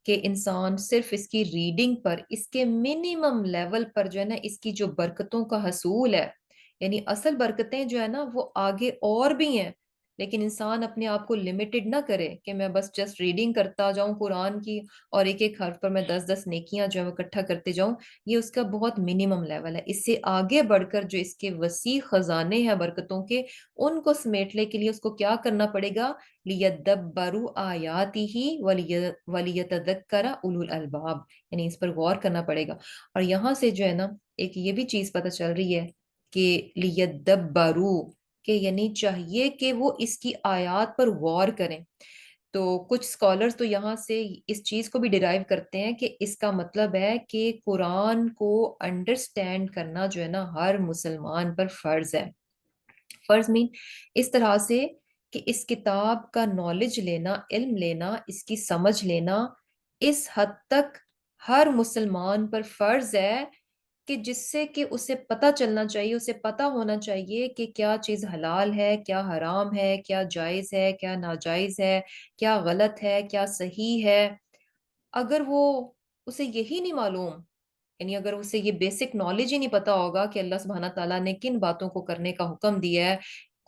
کہ انسان صرف اس کی ریڈنگ پر، اس کے منیمم لیول پر جو ہے نا اس کی جو برکتوں کا حصول ہے، یعنی اصل برکتیں جو ہے نا وہ آگے اور بھی ہیں، لیکن انسان اپنے آپ کو لمیٹڈ نہ کرے کہ میں بس جسٹ ریڈنگ کرتا جاؤں قرآن کی، اور ایک ایک حرف پر میں 10 10 نیکیاں جو ہے وہ اکٹھا کرتے جاؤں، یہ اس کا بہت منیمم لیول ہے۔ اس سے آگے بڑھ کر جو اس کے وسیع خزانے ہیں برکتوں کے، ان کو سمیٹنے کے لیے اس کو کیا کرنا پڑے گا، لِيَدَّبَّرُوا آیَاتِهِ وَلِيَتَذَكَّرَ أُولُو الْأَلْبَابِ، یعنی اس پر غور کرنا پڑے گا۔ اور یہاں سے جو ہے نا ایک یہ بھی چیز پتہ چل رہی ہے کہ لِيَدَّبَّرُوا، کہ یعنی چاہیے کہ وہ اس کی آیات پر غور کریں۔ تو کچھ سکالرز تو یہاں سے اس چیز کو بھی ڈیرائیو کرتے ہیں کہ اس کا مطلب ہے کہ قرآن کو انڈرسٹینڈ کرنا جو ہے نا ہر مسلمان پر فرض ہے۔ فرض مین اس طرح سے کہ اس کتاب کا نالج لینا، علم لینا، اس کی سمجھ لینا اس حد تک ہر مسلمان پر فرض ہے کہ جس سے کہ اسے پتہ چلنا چاہیے، اسے پتہ ہونا چاہیے کہ کیا چیز حلال ہے، کیا حرام ہے، کیا جائز ہے، کیا ناجائز ہے، کیا غلط ہے، کیا صحیح ہے۔ اگر وہ اسے یہی نہیں معلوم، یعنی اگر اسے یہ بیسک نالج ہی نہیں پتا ہوگا کہ اللہ سبحانہ تعالیٰ نے کن باتوں کو کرنے کا حکم دیا ہے،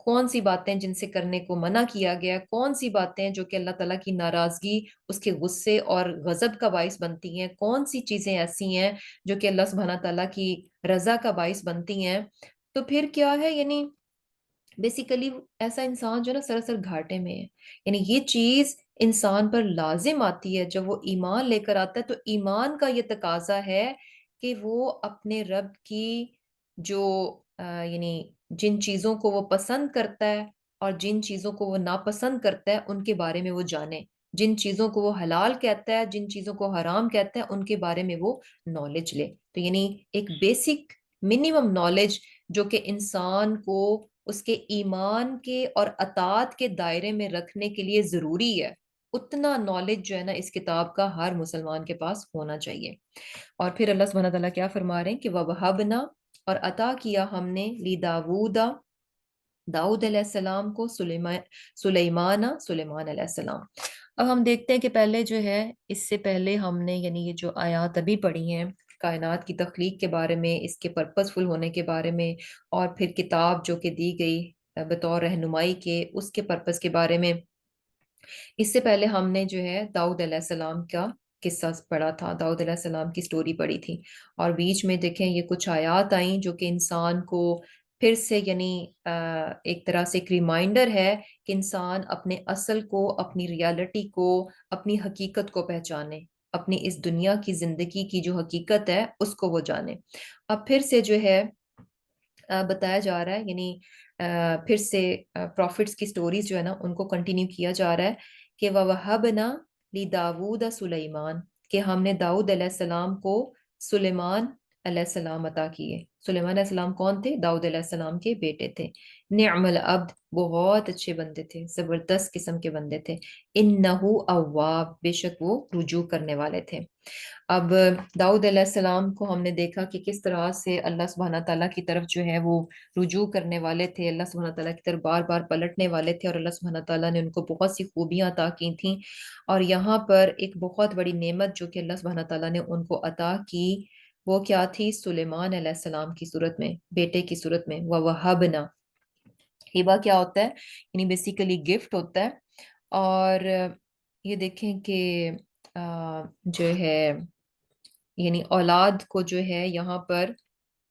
کون سی باتیں جن سے کرنے کو منع کیا گیا ہے، کون سی باتیں جو کہ اللہ تعالیٰ کی ناراضگی، اس کے غصے اور غضب کا باعث بنتی ہیں، کون سی چیزیں ایسی ہیں جو کہ اللہ سبحانہ تعالیٰ کی رضا کا باعث بنتی ہیں، تو پھر کیا ہے، یعنی بیسیکلی ایسا انسان جو ہے نا سراسر گھاٹے میں ہے۔ یعنی یہ چیز انسان پر لازم آتی ہے جب وہ ایمان لے کر آتا ہے، تو ایمان کا یہ تقاضا ہے کہ وہ اپنے رب کی جو یعنی جن چیزوں کو وہ پسند کرتا ہے اور جن چیزوں کو وہ ناپسند کرتا ہے ان کے بارے میں وہ جانے، جن چیزوں کو وہ حلال کہتا ہے، جن چیزوں کو حرام کہتا ہے، ان کے بارے میں وہ نالج لے۔ تو یعنی ایک بیسک منیمم نالج جو کہ انسان کو اس کے ایمان کے اور اطاعت کے دائرے میں رکھنے کے لیے ضروری ہے، اتنا نالج جو ہے نا اس کتاب کا ہر مسلمان کے پاس ہونا چاہیے۔ اور پھر اللہ سبحانہ تعالیٰ کیا فرما رہے ہیں کہ وَوَهَبْنَا، اور عطا کیا ہم نے لی داؤد علیہ السلام کو، سلیمان علیہ السلام۔ اب ہم دیکھتے ہیں کہ پہلے جو ہے، اس سے پہلے ہم نے یعنی یہ جو آیات ابھی پڑھی ہیں کائنات کی تخلیق کے بارے میں، اس کے پرپس فل ہونے کے بارے میں، اور پھر کتاب جو کہ دی گئی بطور رہنمائی کے، اس کے پرپس کے بارے میں، اس سے پہلے ہم نے جو ہے داؤد علیہ السلام کا قصہ پڑھا تھا، داؤد علیہ السلام کی سٹوری پڑھی تھی، اور بیچ میں دیکھیں یہ کچھ آیات آئیں جو کہ انسان کو پھر سے یعنی ایک طرح سے ایک ریمائنڈر ہے کہ انسان اپنے اصل کو، اپنی ریالٹی کو، اپنی حقیقت کو پہچانے، اپنی اس دنیا کی زندگی کی جو حقیقت ہے اس کو وہ جانے۔ اب پھر سے جو ہے بتایا جا رہا ہے، یعنی پھر سے پروفٹس کی سٹوریز جو ہے نا ان کو کنٹینیو کیا جا رہا ہے کہ وَوَهَبْنَا لِدَاوُودَ سُلَيْمَانَ، کہ ہم نے داؤد علیہ السلام کو سلیمان علیہ السلام عطا کیے۔ سلیمان علیہ السلام کون تھے؟ داؤد علیہ السلام کے بیٹے تھے۔ نعم العبد، بہت اچھے بندے تھے، زبردست قسم کے بندے تھے۔ انہو اواب، بے شک وہ رجوع کرنے والے تھے۔ اب داؤد علیہ السلام کو ہم نے دیکھا کہ کس طرح سے اللہ سبحانہ تعالیٰ کی طرف جو ہے وہ رجوع کرنے والے تھے، اللہ سبحانہ تعالیٰ کی طرف بار بار پلٹنے والے تھے، اور اللہ سبحانہ تعالیٰ نے ان کو بہت سی خوبیاں عطا کی تھیں۔ اور یہاں پر ایک بہت بڑی نعمت جو کہ اللہ سبحانہ تعالیٰ نے ان کو عطا کی، وہ کیا تھی؟ سلیمان علیہ السلام کی صورت میں، بیٹے کی صورت میں۔ وَوَهَبْنَا، ہبہ کیا ہوتا ہے؟ یعنی بیسیکلی گفٹ ہوتا ہے۔ اور یہ دیکھیں کہ جو ہے یعنی اولاد کو جو ہے یہاں پر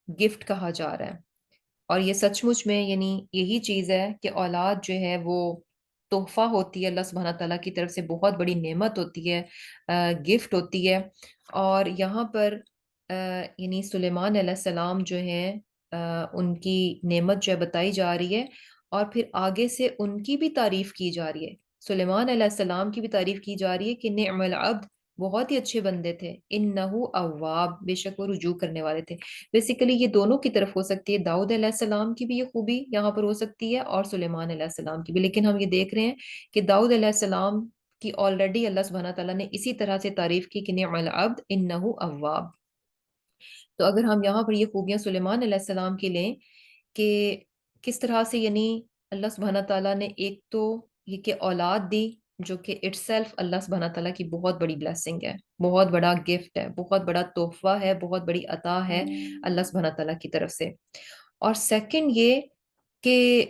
گفٹ کہا جا رہا ہے، اور یہ سچ مچ میں یعنی یہی چیز ہے کہ اولاد جو ہے وہ تحفہ ہوتی ہے اللہ سبحانہ تعالیٰ کی طرف سے، بہت بڑی نعمت ہوتی ہے، گفٹ ہوتی ہے۔ اور یہاں پر یعنی سلیمان علیہ السلام جو ہیں ان کی نعمت جو ہے بتائی جا رہی ہے، اور پھر آگے سے ان کی بھی تعریف کی جا رہی ہے، سلیمان علیہ السلام کی بھی تعریف کی جا رہی ہے کہ نعم العبد، بہت ہی اچھے بندے تھے، انہو اواب، بے شک وہ رجوع کرنے والے تھے۔ بیسیکلی یہ دونوں کی طرف ہو سکتی ہے، داؤد علیہ السلام کی بھی یہ خوبی یہاں پر ہو سکتی ہے اور سلیمان علیہ السلام کی بھی، لیکن ہم یہ دیکھ رہے ہیں کہ داؤد علیہ السلام کی آلریڈی اللہ سبحانہ تعالیٰ نے اسی طرح سے تعریف کی کہ نعم العبد انہو اواب۔ تو اگر ہم یہاں پر یہ خوبیاں سلیمان علیہ السلام کی لیں کہ کس طرح سے یعنی اللہ سبحانہ تعالیٰ نے ایک تو یہ کہ اولاد دی، جو کہ اٹ سیلف اللہ سبحانہ تعالیٰ کی بہت بڑی بلیسنگ ہے، بہت بڑا گفٹ ہے، بہت بڑا تحفہ ہے، بہت بڑی عطا ہے اللہ سبحانہ تعالیٰ کی طرف سے۔ اور سیکنڈ یہ کہ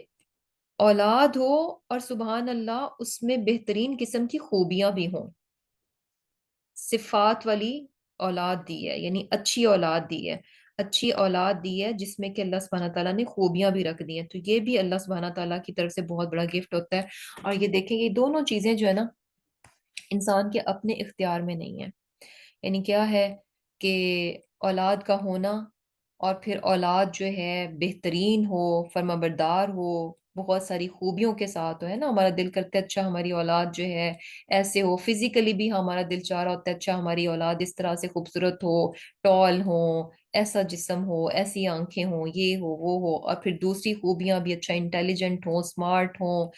اولاد ہو اور سبحان اللہ اس میں بہترین قسم کی خوبیاں بھی ہوں، صفات والی اولاد دی ہے، یعنی اچھی اولاد دی ہے، اچھی اولاد دی ہے جس میں کہ اللہ سبحانہ تعالیٰ نے خوبیاں بھی رکھ دی ہیں، تو یہ بھی اللہ سبحانہ تعالیٰ کی طرف سے بہت بڑا گفٹ ہوتا ہے۔ اور یہ دیکھیں یہ دونوں چیزیں جو ہے نا انسان کے اپنے اختیار میں نہیں ہیں، یعنی کیا ہے کہ اولاد کا ہونا، اور پھر اولاد جو ہے بہترین ہو، فرمانبردار ہو، بہت ساری خوبیوں کے ساتھ ہو، ہے نا، ہمارا دل کرتا ہے اچھا ہماری اولاد جو ہے ایسے ہو، فزیکلی بھی ہمارا دل چاہ رہا ہوتا ہے اچھا ہماری اولاد اس طرح سے خوبصورت ہو، ٹال ہو، ایسا جسم ہو، ایسی آنکھیں ہوں، یہ ہو وہ ہو، اور پھر دوسری خوبیاں بھی اچھا انٹیلیجنٹ ہوں، اسمارٹ ہوں،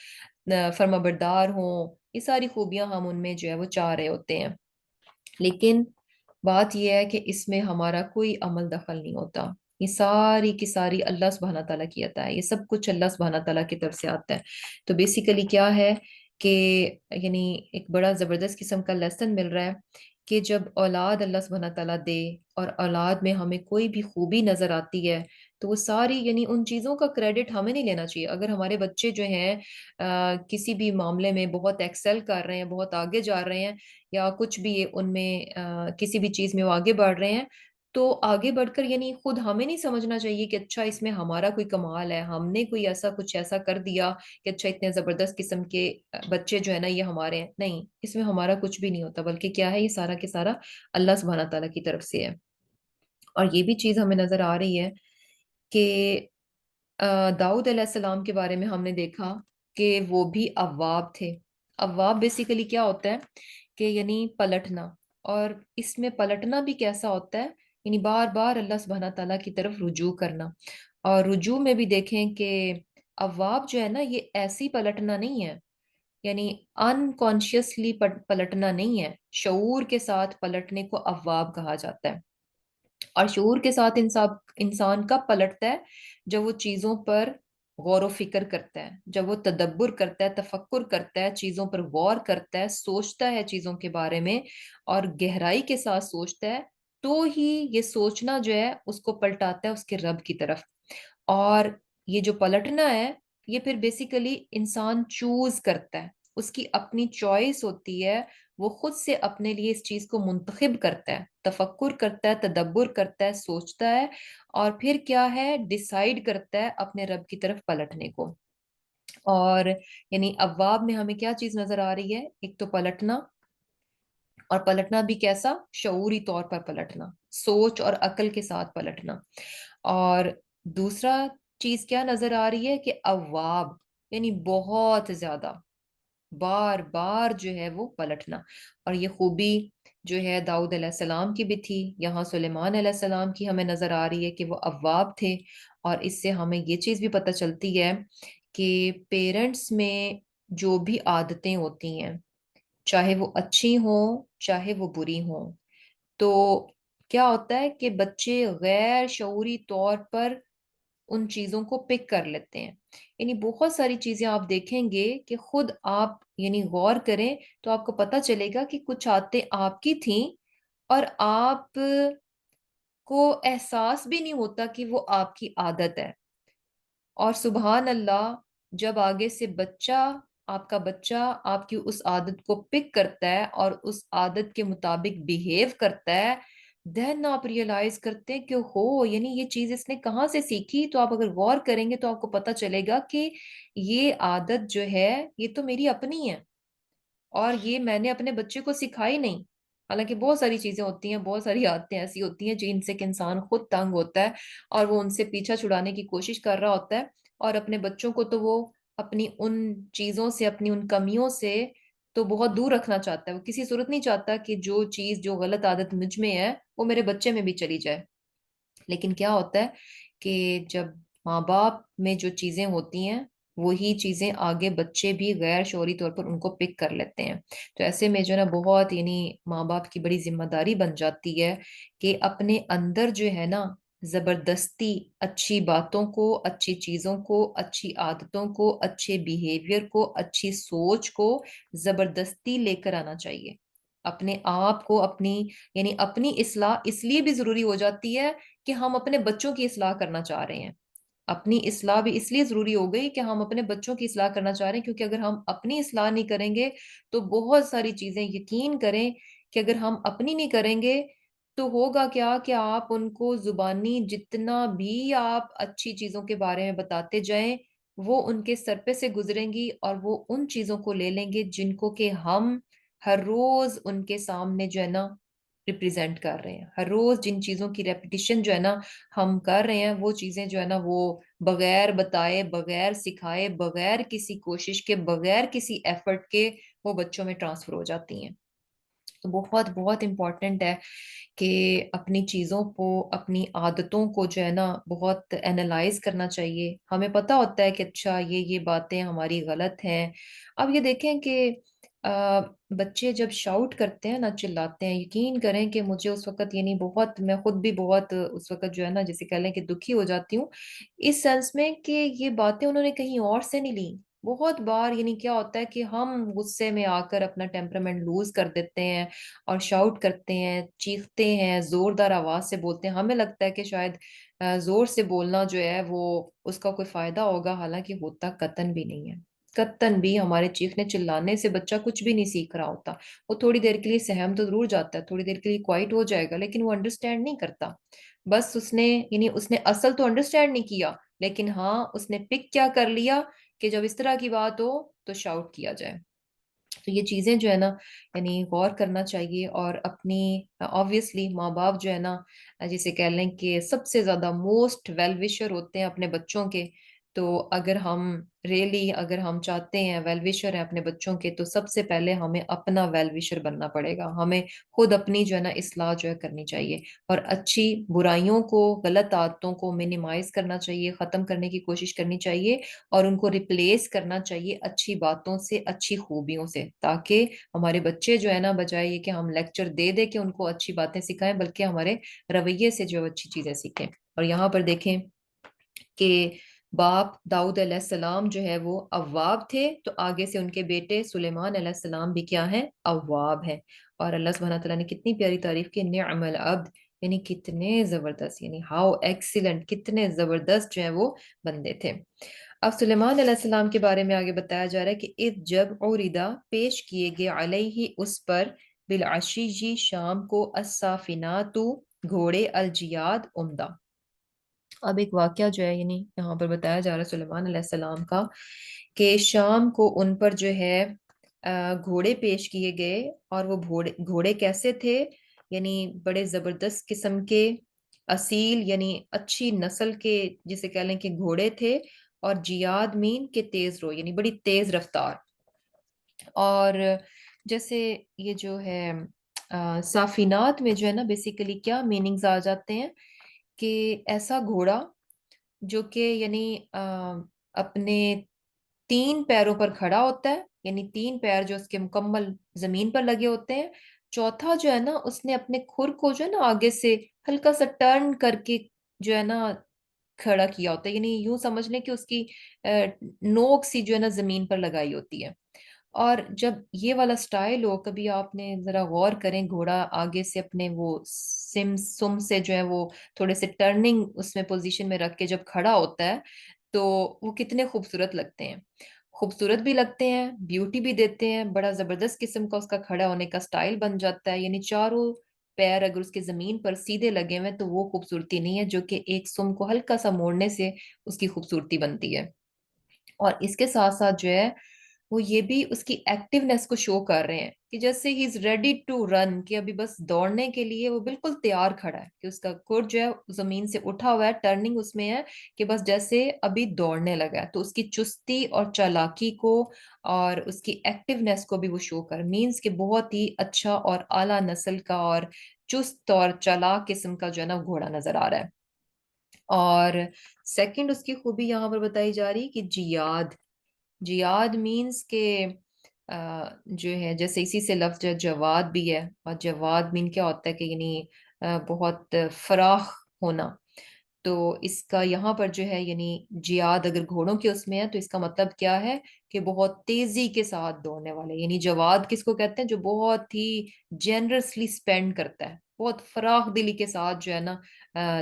فرمانبردار ہوں، یہ ساری خوبیاں ہم ان میں جو ہے وہ چاہ رہے ہوتے ہیں، لیکن بات یہ ہے کہ اس میں ہمارا کوئی عمل دخل نہیں ہوتا، یہ ساری کی ساری اللہ سبحانہ تعالیٰ کی عطا ہے، یہ سب کچھ اللہ سبحانہ تعالیٰ کی طرف سے آتا ہے۔ تو بیسیکلی کیا ہے کہ یعنی ایک بڑا زبردست قسم کا لیسن مل رہا ہے کہ جب اولاد اللہ سبحانہ تعالیٰ دے اور اولاد میں ہمیں کوئی بھی خوبی نظر آتی ہے تو وہ ساری یعنی ان چیزوں کا کریڈٹ ہمیں نہیں لینا چاہیے۔ اگر ہمارے بچے جو ہیں کسی بھی معاملے میں بہت ایکسل کر رہے ہیں، بہت آگے جا رہے ہیں، یا کچھ بھی ان میں کسی بھی چیز میں وہ آگے بڑھ رہے ہیں، تو آگے بڑھ کر یعنی خود ہمیں نہیں سمجھنا چاہیے کہ اچھا اس میں ہمارا کوئی کمال ہے، ہم نے کوئی ایسا کچھ ایسا کر دیا کہ اچھا اتنے زبردست قسم کے بچے جو ہے نا یہ ہمارے ہیں، نہیں، اس میں ہمارا کچھ بھی نہیں ہوتا، بلکہ کیا ہے یہ سارا کے سارا اللہ سبحانہ تعالیٰ کی طرف سے ہے۔ اور یہ بھی چیز ہمیں نظر آ رہی ہے کہ داؤد علیہ السلام کے بارے میں ہم نے دیکھا کہ وہ بھی اواب تھے. اواب بیسیکلی کیا ہوتا ہے کہ یعنی پلٹنا. اور اس میں پلٹنا بھی کیسا ہوتا ہے، یعنی بار بار اللہ سبحانہ تعالیٰ کی طرف رجوع کرنا. اور رجوع میں بھی دیکھیں کہ اواب جو ہے نا، یہ ایسی پلٹنا نہیں ہے، یعنی انکانشیسلی پلٹنا نہیں ہے، شعور کے ساتھ پلٹنے کو اواب کہا جاتا ہے. اور شعور کے ساتھ انسان کب پلٹتا ہے؟ جب وہ چیزوں پر غور و فکر کرتا ہے، جب وہ تدبر کرتا ہے، تفکر کرتا ہے، چیزوں پر غور کرتا ہے، سوچتا ہے چیزوں کے بارے میں اور گہرائی کے ساتھ سوچتا ہے، تو ہی یہ سوچنا جو ہے اس کو پلٹاتا ہے اس کے رب کی طرف. اور یہ جو پلٹنا ہے، یہ پھر بیسیکلی انسان چوز کرتا ہے، اس کی اپنی چوائس ہوتی ہے، وہ خود سے اپنے لیے اس چیز کو منتخب کرتا ہے، تفکر کرتا ہے، تدبر کرتا ہے، سوچتا ہے، اور پھر کیا ہے، ڈیسائیڈ کرتا ہے اپنے رب کی طرف پلٹنے کو. اور یعنی ابواب میں ہمیں کیا چیز نظر آ رہی ہے؟ ایک تو پلٹنا، اور پلٹنا بھی کیسا؟ شعوری طور پر پلٹنا، سوچ اور عقل کے ساتھ پلٹنا. اور دوسرا چیز کیا نظر آ رہی ہے کہ اواب یعنی بہت زیادہ بار بار جو ہے وہ پلٹنا. اور یہ خوبی جو ہے داؤد علیہ السلام کی بھی تھی، یہاں سلیمان علیہ السلام کی ہمیں نظر آ رہی ہے کہ وہ اواب تھے. اور اس سے ہمیں یہ چیز بھی پتہ چلتی ہے کہ پیرنٹس میں جو بھی عادتیں ہوتی ہیں، چاہے وہ اچھی ہوں چاہے وہ بری ہوں، تو کیا ہوتا ہے کہ بچے غیر شعوری طور پر ان چیزوں کو پک کر لیتے ہیں. یعنی بہت ساری چیزیں آپ دیکھیں گے کہ خود آپ یعنی غور کریں تو آپ کو پتہ چلے گا کہ کچھ عادتیں آپ کی تھیں اور آپ کو احساس بھی نہیں ہوتا کہ وہ آپ کی عادت ہے. اور سبحان اللہ، جب آگے سے آپ کا بچہ آپ کی اس عادت کو پک کرتا ہے اور اس عادت کے مطابق بیہیو کرتا ہے، دین آپ ریئلائز کرتے ہیں کہ ہو یعنی یہ چیز اس نے کہاں سے سیکھی. تو آپ اگر غور کریں گے تو آپ کو پتہ چلے گا کہ یہ عادت جو ہے یہ تو میری اپنی ہے، اور یہ میں نے اپنے بچے کو سکھائی نہیں. حالانکہ بہت ساری چیزیں ہوتی ہیں، بہت ساری عادتیں ایسی ہوتی ہیں جن سے کہ انسان خود تنگ ہوتا ہے اور وہ ان سے پیچھا چھڑانے کی کوشش کر رہا ہوتا ہے. اور اپنے بچوں کو تو وہ اپنی ان چیزوں سے، اپنی ان کمیوں سے تو بہت دور رکھنا چاہتا ہے. وہ کسی صورت نہیں چاہتا کہ جو چیز، جو غلط عادت مجھ میں ہے وہ میرے بچے میں بھی چلی جائے. لیکن کیا ہوتا ہے کہ جب ماں باپ میں جو چیزیں ہوتی ہیں وہی چیزیں آگے بچے بھی غیر شعوری طور پر ان کو پک کر لیتے ہیں. تو ایسے میں جو ہے نا بہت یعنی ماں باپ کی بڑی ذمہ داری بن جاتی ہے کہ اپنے اندر جو ہے نا زبردستی اچھی باتوں کو، اچھی چیزوں کو، اچھی عادتوں کو، اچھے بیہیویئر کو، اچھی سوچ کو زبردستی لے کر آنا چاہیے. اپنے آپ کو یعنی اپنی اصلاح اس لیے بھی ضروری ہو جاتی ہے کہ ہم اپنے بچوں کی اصلاح کرنا چاہ رہے ہیں. اپنی اصلاح بھی اس لیے ضروری ہو گئی کہ ہم اپنے بچوں کی اصلاح کرنا چاہ رہے ہیں، کیونکہ اگر ہم اپنی اصلاح نہیں کریں گے تو بہت ساری چیزیں، یقین کریں کہ اگر ہم اپنی نہیں کریں گے تو ہوگا کیا کہ آپ ان کو زبانی جتنا بھی آپ اچھی چیزوں کے بارے میں بتاتے جائیں، وہ ان کے سر پہ سے گزریں گی اور وہ ان چیزوں کو لے لیں گے جن کو کہ ہم ہر روز ان کے سامنے جو ہے نا ریپریزینٹ کر رہے ہیں. ہر روز جن چیزوں کی ریپیٹیشن جو ہے نا ہم کر رہے ہیں، وہ چیزیں جو ہے نا وہ بغیر بتائے، بغیر سکھائے، بغیر کسی کوشش کے، بغیر کسی ایفرٹ کے وہ بچوں میں ٹرانسفر ہو جاتی ہیں. تو بہت بہت امپورٹنٹ ہے کہ اپنی چیزوں کو، اپنی عادتوں کو جو ہے نا بہت اینالائز کرنا چاہیے. ہمیں پتہ ہوتا ہے کہ اچھا یہ باتیں ہماری غلط ہیں. اب یہ دیکھیں کہ بچے جب شاؤٹ کرتے ہیں نا، چلاتے ہیں، یقین کریں کہ مجھے اس وقت یعنی بہت، میں خود بھی بہت اس وقت جو ہے نا جسے کہہ لیں کہ دکھی ہو جاتی ہوں، اس سینس میں کہ یہ باتیں انہوں نے کہیں اور سے نہیں لی. بہت بار یعنی کیا ہوتا ہے کہ ہم غصے میں آ کر اپنا ٹیمپرامنٹ لوز کر دیتے ہیں اور شاؤٹ کرتے ہیں، چیختے ہیں، زوردار آواز سے بولتے ہیں. ہمیں لگتا ہے کہ شاید زور سے بولنا جو ہے وہ اس کا کوئی فائدہ ہوگا، حالانکہ ہوتا قطن بھی نہیں ہے. قطن بھی ہمارے چیخنے چلانے سے بچہ کچھ بھی نہیں سیکھ رہا ہوتا. وہ تھوڑی دیر کے لیے سہم تو ضرور جاتا ہے، تھوڑی دیر کے لیے کوائٹ ہو جائے گا، لیکن وہ انڈرسٹینڈ نہیں کرتا. بس اس نے اصل تو انڈرسٹینڈ نہیں کیا، لیکن ہاں اس نے پک کیا کر لیا کہ جب اس طرح کی بات ہو تو شاؤٹ کیا جائے. تو یہ چیزیں جو ہے نا یعنی غور کرنا چاہیے، اور اپنی آبویسلی ماں باپ جو ہے نا جسے کہہ لیں کہ سب سے زیادہ موسٹ ویل وشر ہوتے ہیں اپنے بچوں کے. تو اگر ہم اگر ہم چاہتے ہیں ویل وشر ہیں اپنے بچوں کے، تو سب سے پہلے ہمیں اپنا ویل وشر بننا پڑے گا. ہمیں خود اپنی جو ہے نا اصلاح جو ہے کرنی چاہیے، اور اچھی برائیوں کو، غلط عادتوں کو منیمائز کرنا چاہیے، ختم کرنے کی کوشش کرنی چاہیے، اور ان کو ریپلیس کرنا چاہیے اچھی باتوں سے، اچھی خوبیوں سے، تاکہ ہمارے بچے جو ہے نا بجائے یہ کہ ہم لیکچر دے دے کہ ان کو اچھی باتیں سکھائیں، بلکہ ہمارے رویے سے جو اچھی چیزیں سیکھیں. اور یہاں پر دیکھیں کہ باپ داؤد علیہ السلام جو ہے وہ اواب تھے، تو آگے سے ان کے بیٹے سلیمان علیہ السلام بھی کیا ہیں؟ اواب ہیں. اور اللہ سبحانہ تعالیٰ نے کتنی پیاری تعریف کی، نعم العبد، یعنی کتنے زبردست، یعنی ہاؤ ایکسیلنٹ، کتنے زبردست جو ہیں وہ بندے تھے. اب سلیمان علیہ السلام کے بارے میں آگے بتایا جا رہا ہے کہ اذ جب عرضا پیش کیے گئے علیہ اس پر، بالعشی شام کو، الصافنات گھوڑے، الجیاد عمدہ. اب ایک واقعہ جو ہے یعنی یہاں پر بتایا جا رہا ہے سلیمان علیہ السلام کا، کہ شام کو ان پر جو ہے گھوڑے پیش کیے گئے، اور وہ گھوڑے کیسے تھے؟ یعنی بڑے زبردست قسم کے، اصیل یعنی اچھی نسل کے جسے کہہ لیں کہ گھوڑے تھے، اور جیاد مین کے تیز رو، یعنی بڑی تیز رفتار. اور جیسے یہ جو ہے صافینات میں جو ہے نا بیسیکلی کیا میننگز آ جاتے ہیں، کہ ایسا گھوڑا جو کہ یعنی اپنے 3 پیروں پر کھڑا ہوتا ہے، یعنی 3 پیر جو اس کے مکمل زمین پر لگے ہوتے ہیں، چوتھا جو ہے نا اس نے اپنے کھر کو جو ہے نا آگے سے ہلکا سا ٹرن کر کے جو ہے نا کھڑا کیا ہوتا ہے، یعنی یوں سمجھ لیں کہ اس کی نوک سی جو ہے نا زمین پر لگائی ہوتی ہے. اور جب یہ والا سٹائل ہو، کبھی آپ نے ذرا غور کریں، گھوڑا آگے سے اپنے وہ سم سے جو ہے وہ تھوڑے سے ٹرننگ اس میں پوزیشن میں رکھ کے جب کھڑا ہوتا ہے، تو وہ کتنے خوبصورت لگتے ہیں. خوبصورت بھی لگتے ہیں، بیوٹی بھی دیتے ہیں، بڑا زبردست قسم کا اس کا کھڑا ہونے کا سٹائل بن جاتا ہے. یعنی چاروں پیر اگر اس کے زمین پر سیدھے لگے ہوئے تو وہ خوبصورتی نہیں ہے، جو کہ ایک سم کو ہلکا سا موڑنے سے اس کی خوبصورتی بنتی ہے. اور اس کے ساتھ ساتھ جو ہے وہ یہ بھی اس کی ایکٹیونیس کو شو کر رہے ہیں، کہ جیسے ہی از ریڈی ٹو رن، کہ ابھی بس دوڑنے کے لیے وہ بالکل تیار کھڑا ہے، کہ اس کا کھر جو ہے زمین سے اٹھا ہوا ہے، ٹرننگ اس میں ہے، کہ بس جیسے ابھی دوڑنے لگا ہے. تو اس کی چستی اور چالاکی کو اور اس کی ایکٹیونیس کو بھی وہ شو کر، مینز کہ بہت ہی اچھا اور اعلیٰ نسل کا اور چست اور چالاک قسم کا جو ہے نا گھوڑا نظر آ رہا ہے. اور سیکنڈ اس کی خوبی یہاں پر بتائی جا رہی کہ جیاد. جیاد مینز کہ جو ہے جیسے اسی سے لفظ جو جواد بھی ہے، اور جواد مین کیا ہوتا ہے کہ یعنی بہت فراخ ہونا. تو اس کا یہاں پر جو ہے یعنی جیاد اگر گھوڑوں کے اس میں ہے تو اس کا مطلب کیا ہے کہ بہت تیزی کے ساتھ دوڑنے والے. یعنی جواد کس کو کہتے ہیں؟ جو بہت ہی جنرسلی سپینڈ کرتا ہے، بہت فراخ دلی کے ساتھ جو ہے نا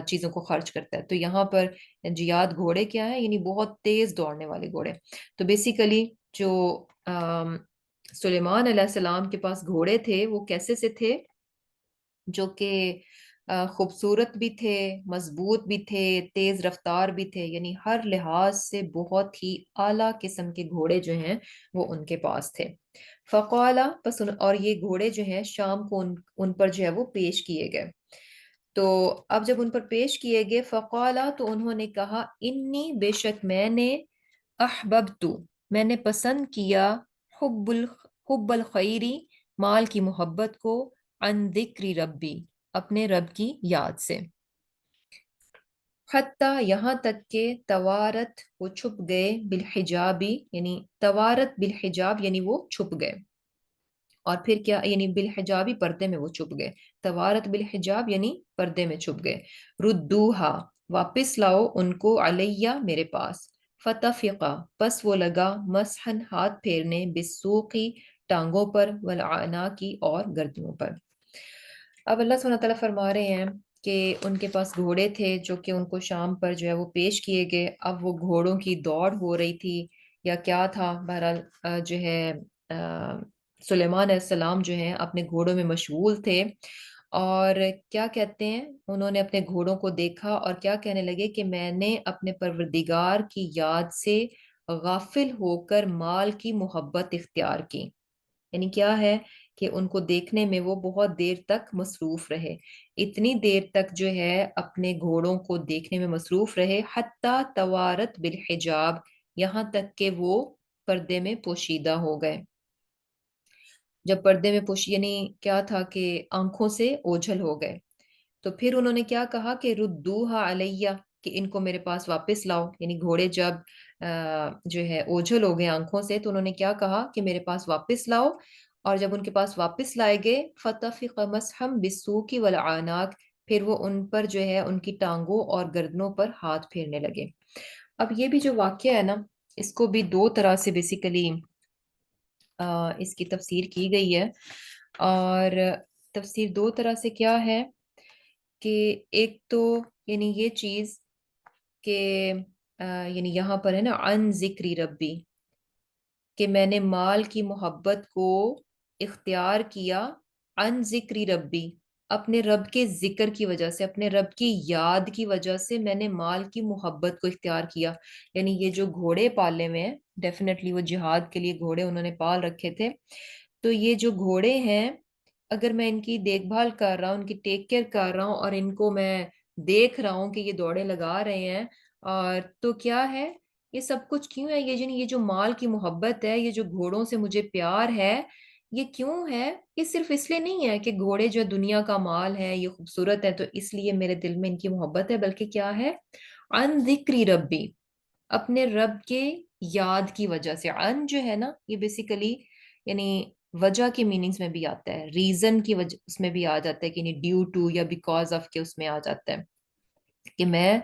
چیزوں کو خرچ کرتا ہے. تو یہاں پر جیاد گھوڑے کیا ہیں؟ یعنی بہت تیز دوڑنے والے گھوڑے. تو بیسیکلی جو سلیمان علیہ السلام کے پاس گھوڑے تھے وہ کیسے سے تھے؟ جو کہ خوبصورت بھی تھے، مضبوط بھی تھے، تیز رفتار بھی تھے، یعنی ہر لحاظ سے بہت ہی اعلیٰ قسم کے گھوڑے جو ہیں وہ ان کے پاس تھے. فقالا پس اور یہ گھوڑے جو ہیں شام کو ان پر جو ہے وہ پیش کیے گئے. تو اب جب ان پر پیش کیے گئے، فقالا تو انہوں نے کہا، انی بے شک میں نے، احببتو میں نے پسند کیا، حب الخیری مال کی محبت کو، عن ذکر ربی اپنے رب کی یاد سے، حتیٰ یہاں تک کہ توارت وہ چھپ گئے، بالحجابی یعنی توارت بالحجاب یعنی وہ چھپ گئے. اور پھر کیا؟ یعنی بالحجابی پردے میں وہ چھپ گئے. توارت بالحجاب یعنی پردے میں چھپ گئے. ردوہا واپس لاؤ ان کو، علیہ میرے پاس. فتفقا پس وہ لگا، مسحن ہاتھ پھیرنے، بالسوقی ٹانگوں پر، والعناقی اور گردنوں پر. اب اللہ سبحانہ تعالیٰ فرما رہے ہیں کہ ان کے پاس گھوڑے تھے جو کہ ان کو شام پر جو ہے وہ پیش کیے گئے. اب وہ گھوڑوں کی دوڑ ہو رہی تھی یا کیا تھا، بہرحال جو ہے سلیمان علیہ السلام جو ہیں اپنے گھوڑوں میں مشغول تھے. اور کیا کہتے ہیں، انہوں نے اپنے گھوڑوں کو دیکھا اور کیا کہنے لگے کہ میں نے اپنے پروردگار کی یاد سے غافل ہو کر مال کی محبت اختیار کی. یعنی کیا ہے کہ ان کو دیکھنے میں وہ بہت دیر تک مصروف رہے، اتنی دیر تک جو ہے اپنے گھوڑوں کو دیکھنے میں مصروف رہے، حتیٰ توارت بالحجاب، یہاں تک کہ وہ پردے میں پوشیدہ ہو گئے۔ جب پردے میں یعنی کیا تھا کہ آنکھوں سے اوجھل ہو گئے، تو پھر انہوں نے کیا کہا کہ ردوہا علیہ، کہ ان کو میرے پاس واپس لاؤ۔ یعنی گھوڑے جب جو ہے اوجھل ہو گئے آنکھوں سے، تو انہوں نے کیا کہا کہ میرے پاس واپس لاؤ۔ اور جب ان کے پاس واپس لائے گئے، فَطَفِقَ مَسْحًا بِالسُّوقِ وَالْأَعْنَاقِ، پھر وہ ان پر جو ہے ان کی ٹانگوں اور گردنوں پر ہاتھ پھیرنے لگے۔ اب یہ بھی جو واقعہ ہے نا، اس کو بھی دو طرح سے بیسیکلی اس کی تفسیر کی گئی ہے۔ اور تفسیر دو طرح سے کیا ہے کہ ایک تو یعنی یہ چیز کہ یعنی یہاں پر ہے نا عن ذکری ربی، کہ میں نے مال کی محبت کو اختیار کیا، عن ذکری ربی، اپنے رب کے ذکر کی وجہ سے، اپنے رب کی یاد کی وجہ سے میں نے مال کی محبت کو اختیار کیا۔ یعنی یہ جو گھوڑے پالے ہوئے ہیں، ڈیفینیٹلی وہ جہاد کے لیے گھوڑے انہوں نے پال رکھے تھے، تو یہ جو گھوڑے ہیں، اگر میں ان کی دیکھ بھال کر رہا ہوں، ان کی ٹیک کیئر کر رہا ہوں، اور ان کو میں دیکھ رہا ہوں کہ یہ دوڑے لگا رہے ہیں، اور تو کیا ہے، یہ سب کچھ کیوں ہے؟ یہ جو مال کی محبت ہے، یہ جو گھوڑوں سے مجھے پیار ہے، یہ کیوں ہے؟ یہ صرف اس لیے نہیں ہے کہ گھوڑے جو دنیا کا مال ہے، یہ خوبصورت ہے تو اس لیے میرے دل میں ان کی محبت ہے، بلکہ کیا ہے، عن ذکری ربی، اپنے رب کے یاد کی وجہ سے۔ عن جو ہے نا، یہ بیسیکلی یعنی وجہ کے میننگز میں بھی آتا ہے، ریزن کی وجہ اس میں بھی آ جاتا ہے، کہ یعنی ڈیو ٹو یا بیکاز آف کے اس میں آ جاتا ہے، کہ میں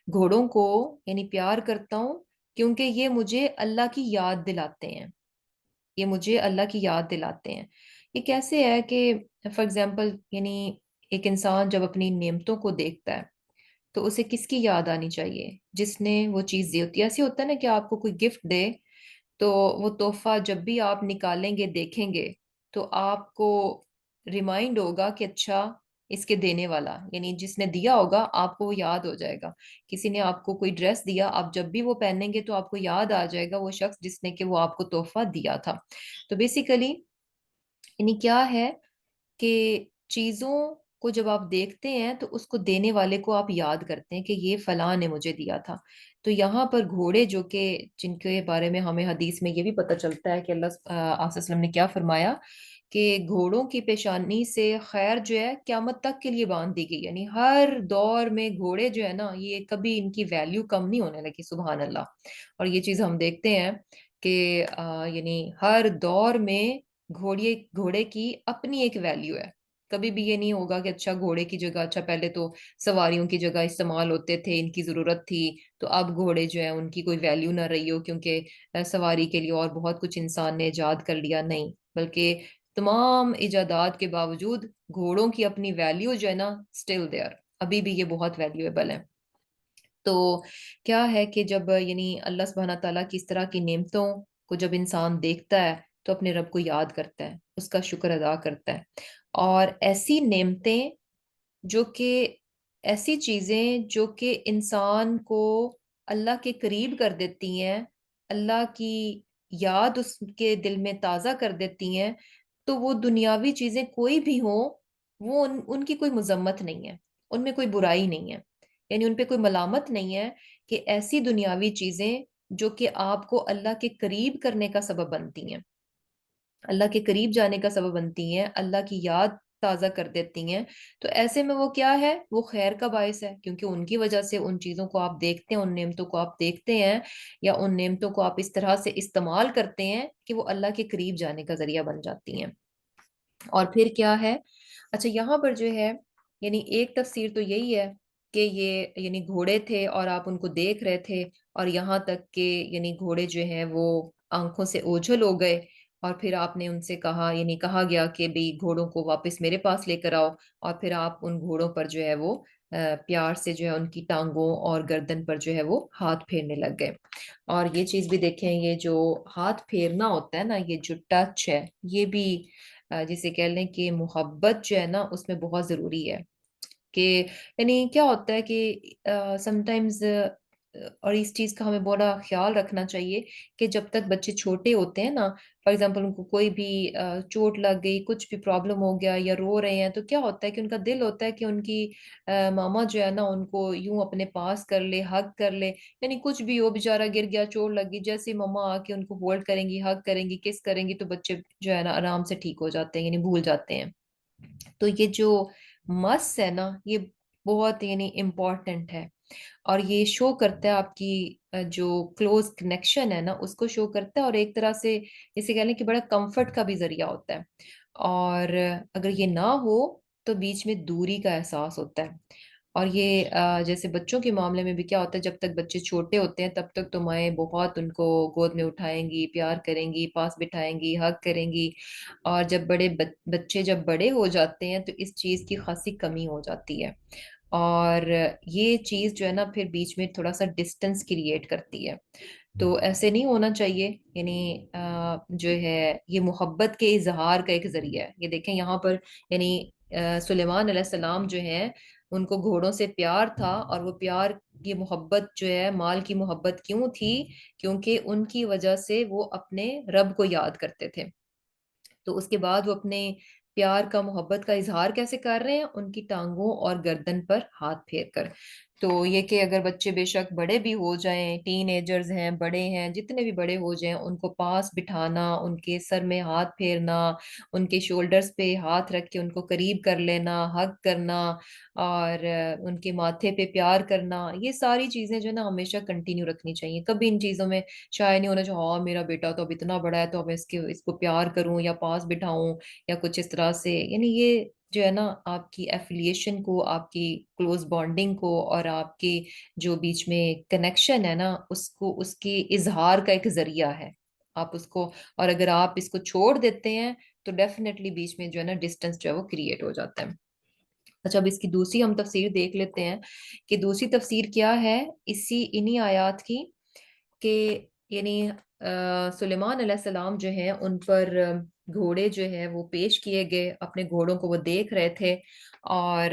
گھوڑوں کو یعنی پیار کرتا ہوں کیونکہ یہ مجھے اللہ کی یاد دلاتے ہیں، یہ مجھے اللہ کی یاد دلاتے ہیں۔ یہ کیسے ہے کہ فار ایگزامپل یعنی ایک انسان جب اپنی نعمتوں کو دیکھتا ہے تو اسے کس کی یاد آنی چاہیے؟ جس نے وہ چیز دی ہوتی ہے۔ ایسے ہوتا ہے نا کہ آپ کو کوئی گفٹ دے، تو وہ تحفہ جب بھی آپ نکالیں گے دیکھیں گے تو آپ کو ریمائنڈ ہوگا کہ اچھا اس کے دینے والا، یعنی جس نے دیا ہوگا آپ کو وہ یاد ہو جائے گا۔ کسی نے آپ کو کوئی ڈریس دیا، آپ جب بھی وہ پہنیں گے تو آپ کو یاد آ جائے گا وہ شخص جس نے کہ وہ آپ کو تحفہ دیا تھا۔ تو بیسیکلی یعنی کیا ہے کہ چیزوں کو جب آپ دیکھتے ہیں تو اس کو دینے والے کو آپ یاد کرتے ہیں کہ یہ فلاں نے مجھے دیا تھا۔ تو یہاں پر گھوڑے جو کہ جن کے بارے میں ہمیں حدیث میں یہ بھی پتہ چلتا ہے کہ اللہ صلی اللہ علیہ وسلم نے کیا فرمایا کہ گھوڑوں کی پیشانی سے خیر جو ہے قیامت تک کے لیے باندھ دی گئی، یعنی ہر دور میں گھوڑے جو ہے نا، یہ کبھی ان کی ویلیو کم نہیں ہونے لگی، سبحان اللہ۔ اور یہ چیز ہم دیکھتے ہیں کہ یعنی ہر دور میں گھوڑے کی اپنی ایک ویلیو ہے۔ کبھی بھی یہ نہیں ہوگا کہ اچھا گھوڑے کی جگہ، اچھا پہلے تو سواریوں کی جگہ استعمال ہوتے تھے، ان کی ضرورت تھی تو اب گھوڑے جو ہیں ان کی کوئی ویلیو نہ رہی ہو کیونکہ سواری کے لیے اور بہت کچھ انسان نے ایجاد کر لیا، نہیں، بلکہ تمام ایجادات کے باوجود گھوڑوں کی اپنی ویلیو جو ہے نا اسٹل دیئر، ابھی بھی یہ بہت ویلیویبل ہے۔ تو کیا ہے کہ جب یعنی اللہ سبحانہ تعالیٰ کی اس طرح کی نعمتوں کو جب انسان دیکھتا ہے تو اپنے رب کو یاد کرتا ہے، اس کا شکر ادا کرتا ہے۔ اور ایسی نعمتیں جو کہ ایسی چیزیں جو کہ انسان کو اللہ کے قریب کر دیتی ہیں، اللہ کی یاد اس کے دل میں تازہ کر دیتی ہیں، تو وہ دنیاوی چیزیں کوئی بھی ہوں، وہ ان کی کوئی مذمت نہیں ہے، ان میں کوئی برائی نہیں ہے، یعنی ان پہ کوئی ملامت نہیں ہے کہ ایسی دنیاوی چیزیں جو کہ آپ کو اللہ کے قریب کرنے کا سبب بنتی ہیں، اللہ کے قریب جانے کا سبب بنتی ہیں، اللہ کی یاد تازہ کر دیتی ہیں، تو ایسے میں وہ کیا ہے، وہ خیر کا باعث ہے، کیونکہ ان کی وجہ سے ان چیزوں کو آپ دیکھتے ہیں، ان نعمتوں کو آپ دیکھتے ہیں، یا ان نعمتوں کو آپ اس طرح سے استعمال کرتے ہیں کہ وہ اللہ کے قریب جانے کا ذریعہ بن جاتی ہیں۔ اور پھر کیا ہے، اچھا یہاں پر جو ہے یعنی ایک تفسیر تو یہی ہے کہ یہ یعنی گھوڑے تھے اور آپ ان کو دیکھ رہے تھے، اور یہاں تک کہ یعنی گھوڑے جو ہیں وہ آنکھوں سے اوجھل ہو گئے، اور پھر آپ نے ان سے کہا، یعنی کہا گیا کہ بھی گھوڑوں کو واپس میرے پاس لے کر آؤ، اور پھر آپ ان گھوڑوں پر جو ہے وہ پیار سے جو ہے ان کی ٹانگوں اور گردن پر جو ہے وہ ہاتھ پھیرنے لگ گئے۔ اور یہ چیز بھی دیکھیں، یہ جو ہاتھ پھیرنا ہوتا ہے نا، یہ جو ٹچ ہے، یہ بھی جسے کہہ لیں کہ محبت جو ہے نا اس میں بہت ضروری ہے، کہ یعنی کیا ہوتا ہے کہ سم ٹائمز اور اس چیز کا ہمیں بڑا خیال رکھنا چاہیے کہ جب تک بچے چھوٹے ہوتے ہیں نا، فار ایگزامپل ان کو کوئی بھی چوٹ لگ گئی، کچھ بھی پرابلم ہو گیا یا رو رہے ہیں، تو کیا ہوتا ہے کہ ان کا دل ہوتا ہے کہ ان کی ماما جو ہے نا ان کو یوں اپنے پاس کر لے، ہگ کر لے، یعنی کچھ بھی ہو، بیچارہ گر گیا، چوٹ لگ گئی، جیسے ہی ماما آ کے ان کو ہولڈ کریں گی، ہگ کریں گی، کس کریں گی، تو بچے جو ہے نا آرام سے ٹھیک ہو جاتے ہیں، یعنی بھول جاتے ہیں۔ تو یہ جو مس ہے نا، یہ بہت یعنی امپورٹنٹ ہے، اور یہ شو کرتا ہے آپ کی جو کلوز کنیکشن ہے نا اس کو شو کرتا ہے، اور ایک طرح سے اسے کہہ لیں کہ بڑا کمفرٹ کا بھی ذریعہ ہوتا ہے۔ اور اگر یہ نہ ہو تو بیچ میں دوری کا احساس ہوتا ہے، اور یہ جیسے بچوں کے معاملے میں بھی کیا ہوتا ہے، جب تک بچے چھوٹے ہوتے ہیں تب تک تو مائیں بہت ان کو گود میں اٹھائیں گی، پیار کریں گی، پاس بٹھائیں گی، ہگ کریں گی، اور جب بچے جب بڑے ہو جاتے ہیں تو اس چیز کی خاصی کمی ہو جاتی ہے، اور یہ چیز جو ہے نا پھر بیچ میں تھوڑا سا ڈسٹنس کریٹ کرتی ہے۔ تو ایسے نہیں ہونا چاہیے، یعنی جو ہے یہ محبت کے اظہار کا ایک ذریعہ ہے۔ یہ دیکھیں یہاں پر یعنی سلیمان علیہ السلام جو ہیں ان کو گھوڑوں سے پیار تھا، اور وہ پیار، یہ محبت جو ہے مال کی محبت کیوں تھی؟ کیونکہ ان کی وجہ سے وہ اپنے رب کو یاد کرتے تھے۔ تو اس کے بعد وہ اپنے پیار کا، محبت کا اظہار کیسے کر رہے ہیں؟ ان کی ٹانگوں اور گردن پر ہاتھ پھیر کر۔ تو یہ کہ اگر بچے بے شک بڑے بھی ہو جائیں، ٹین ایجرز ہیں، بڑے ہیں، جتنے بھی بڑے ہو جائیں، ان کو پاس بٹھانا، ان کے سر میں ہاتھ پھیرنا، ان کے شولڈرز پہ ہاتھ رکھ کے ان کو قریب کر لینا، ہگ کرنا، اور ان کے ماتھے پہ پیار کرنا، یہ ساری چیزیں جو ہے نا ہمیشہ کنٹینیو رکھنی چاہیے۔ کبھی ان چیزوں میں شائع نہیں ہونا چاہیے، ہاں میرا بیٹا تو اب اتنا بڑا ہے تو اب اس کو پیار کروں یا پاس بٹھاؤں یا کچھ اس طرح سے، یعنی یہ جو ہے نا آپ کی ایفیلیشن کو، آپ کی کلوز بانڈنگ کو، اور آپ کے جو بیچ میں کنیکشن ہے نا اس کو، اس کے اظہار کا ایک ذریعہ ہے۔ آپ اس کو، اور اگر آپ اس کو چھوڑ دیتے ہیں تو ڈیفینیٹلی بیچ میں جو ہے نا ڈسٹینس جو ہے وہ کریٹ ہو جاتا ہے۔ اچھا، اب اس کی دوسری ہم تفسیر دیکھ لیتے ہیں کہ دوسری تفسیر کیا ہے انہی آیات کی، کہ یعنی سلیمان علیہ السلام جو ہیں ان پر گھوڑے جو ہے وہ پیش کیے گئے، اپنے گھوڑوں کو وہ دیکھ رہے تھے، اور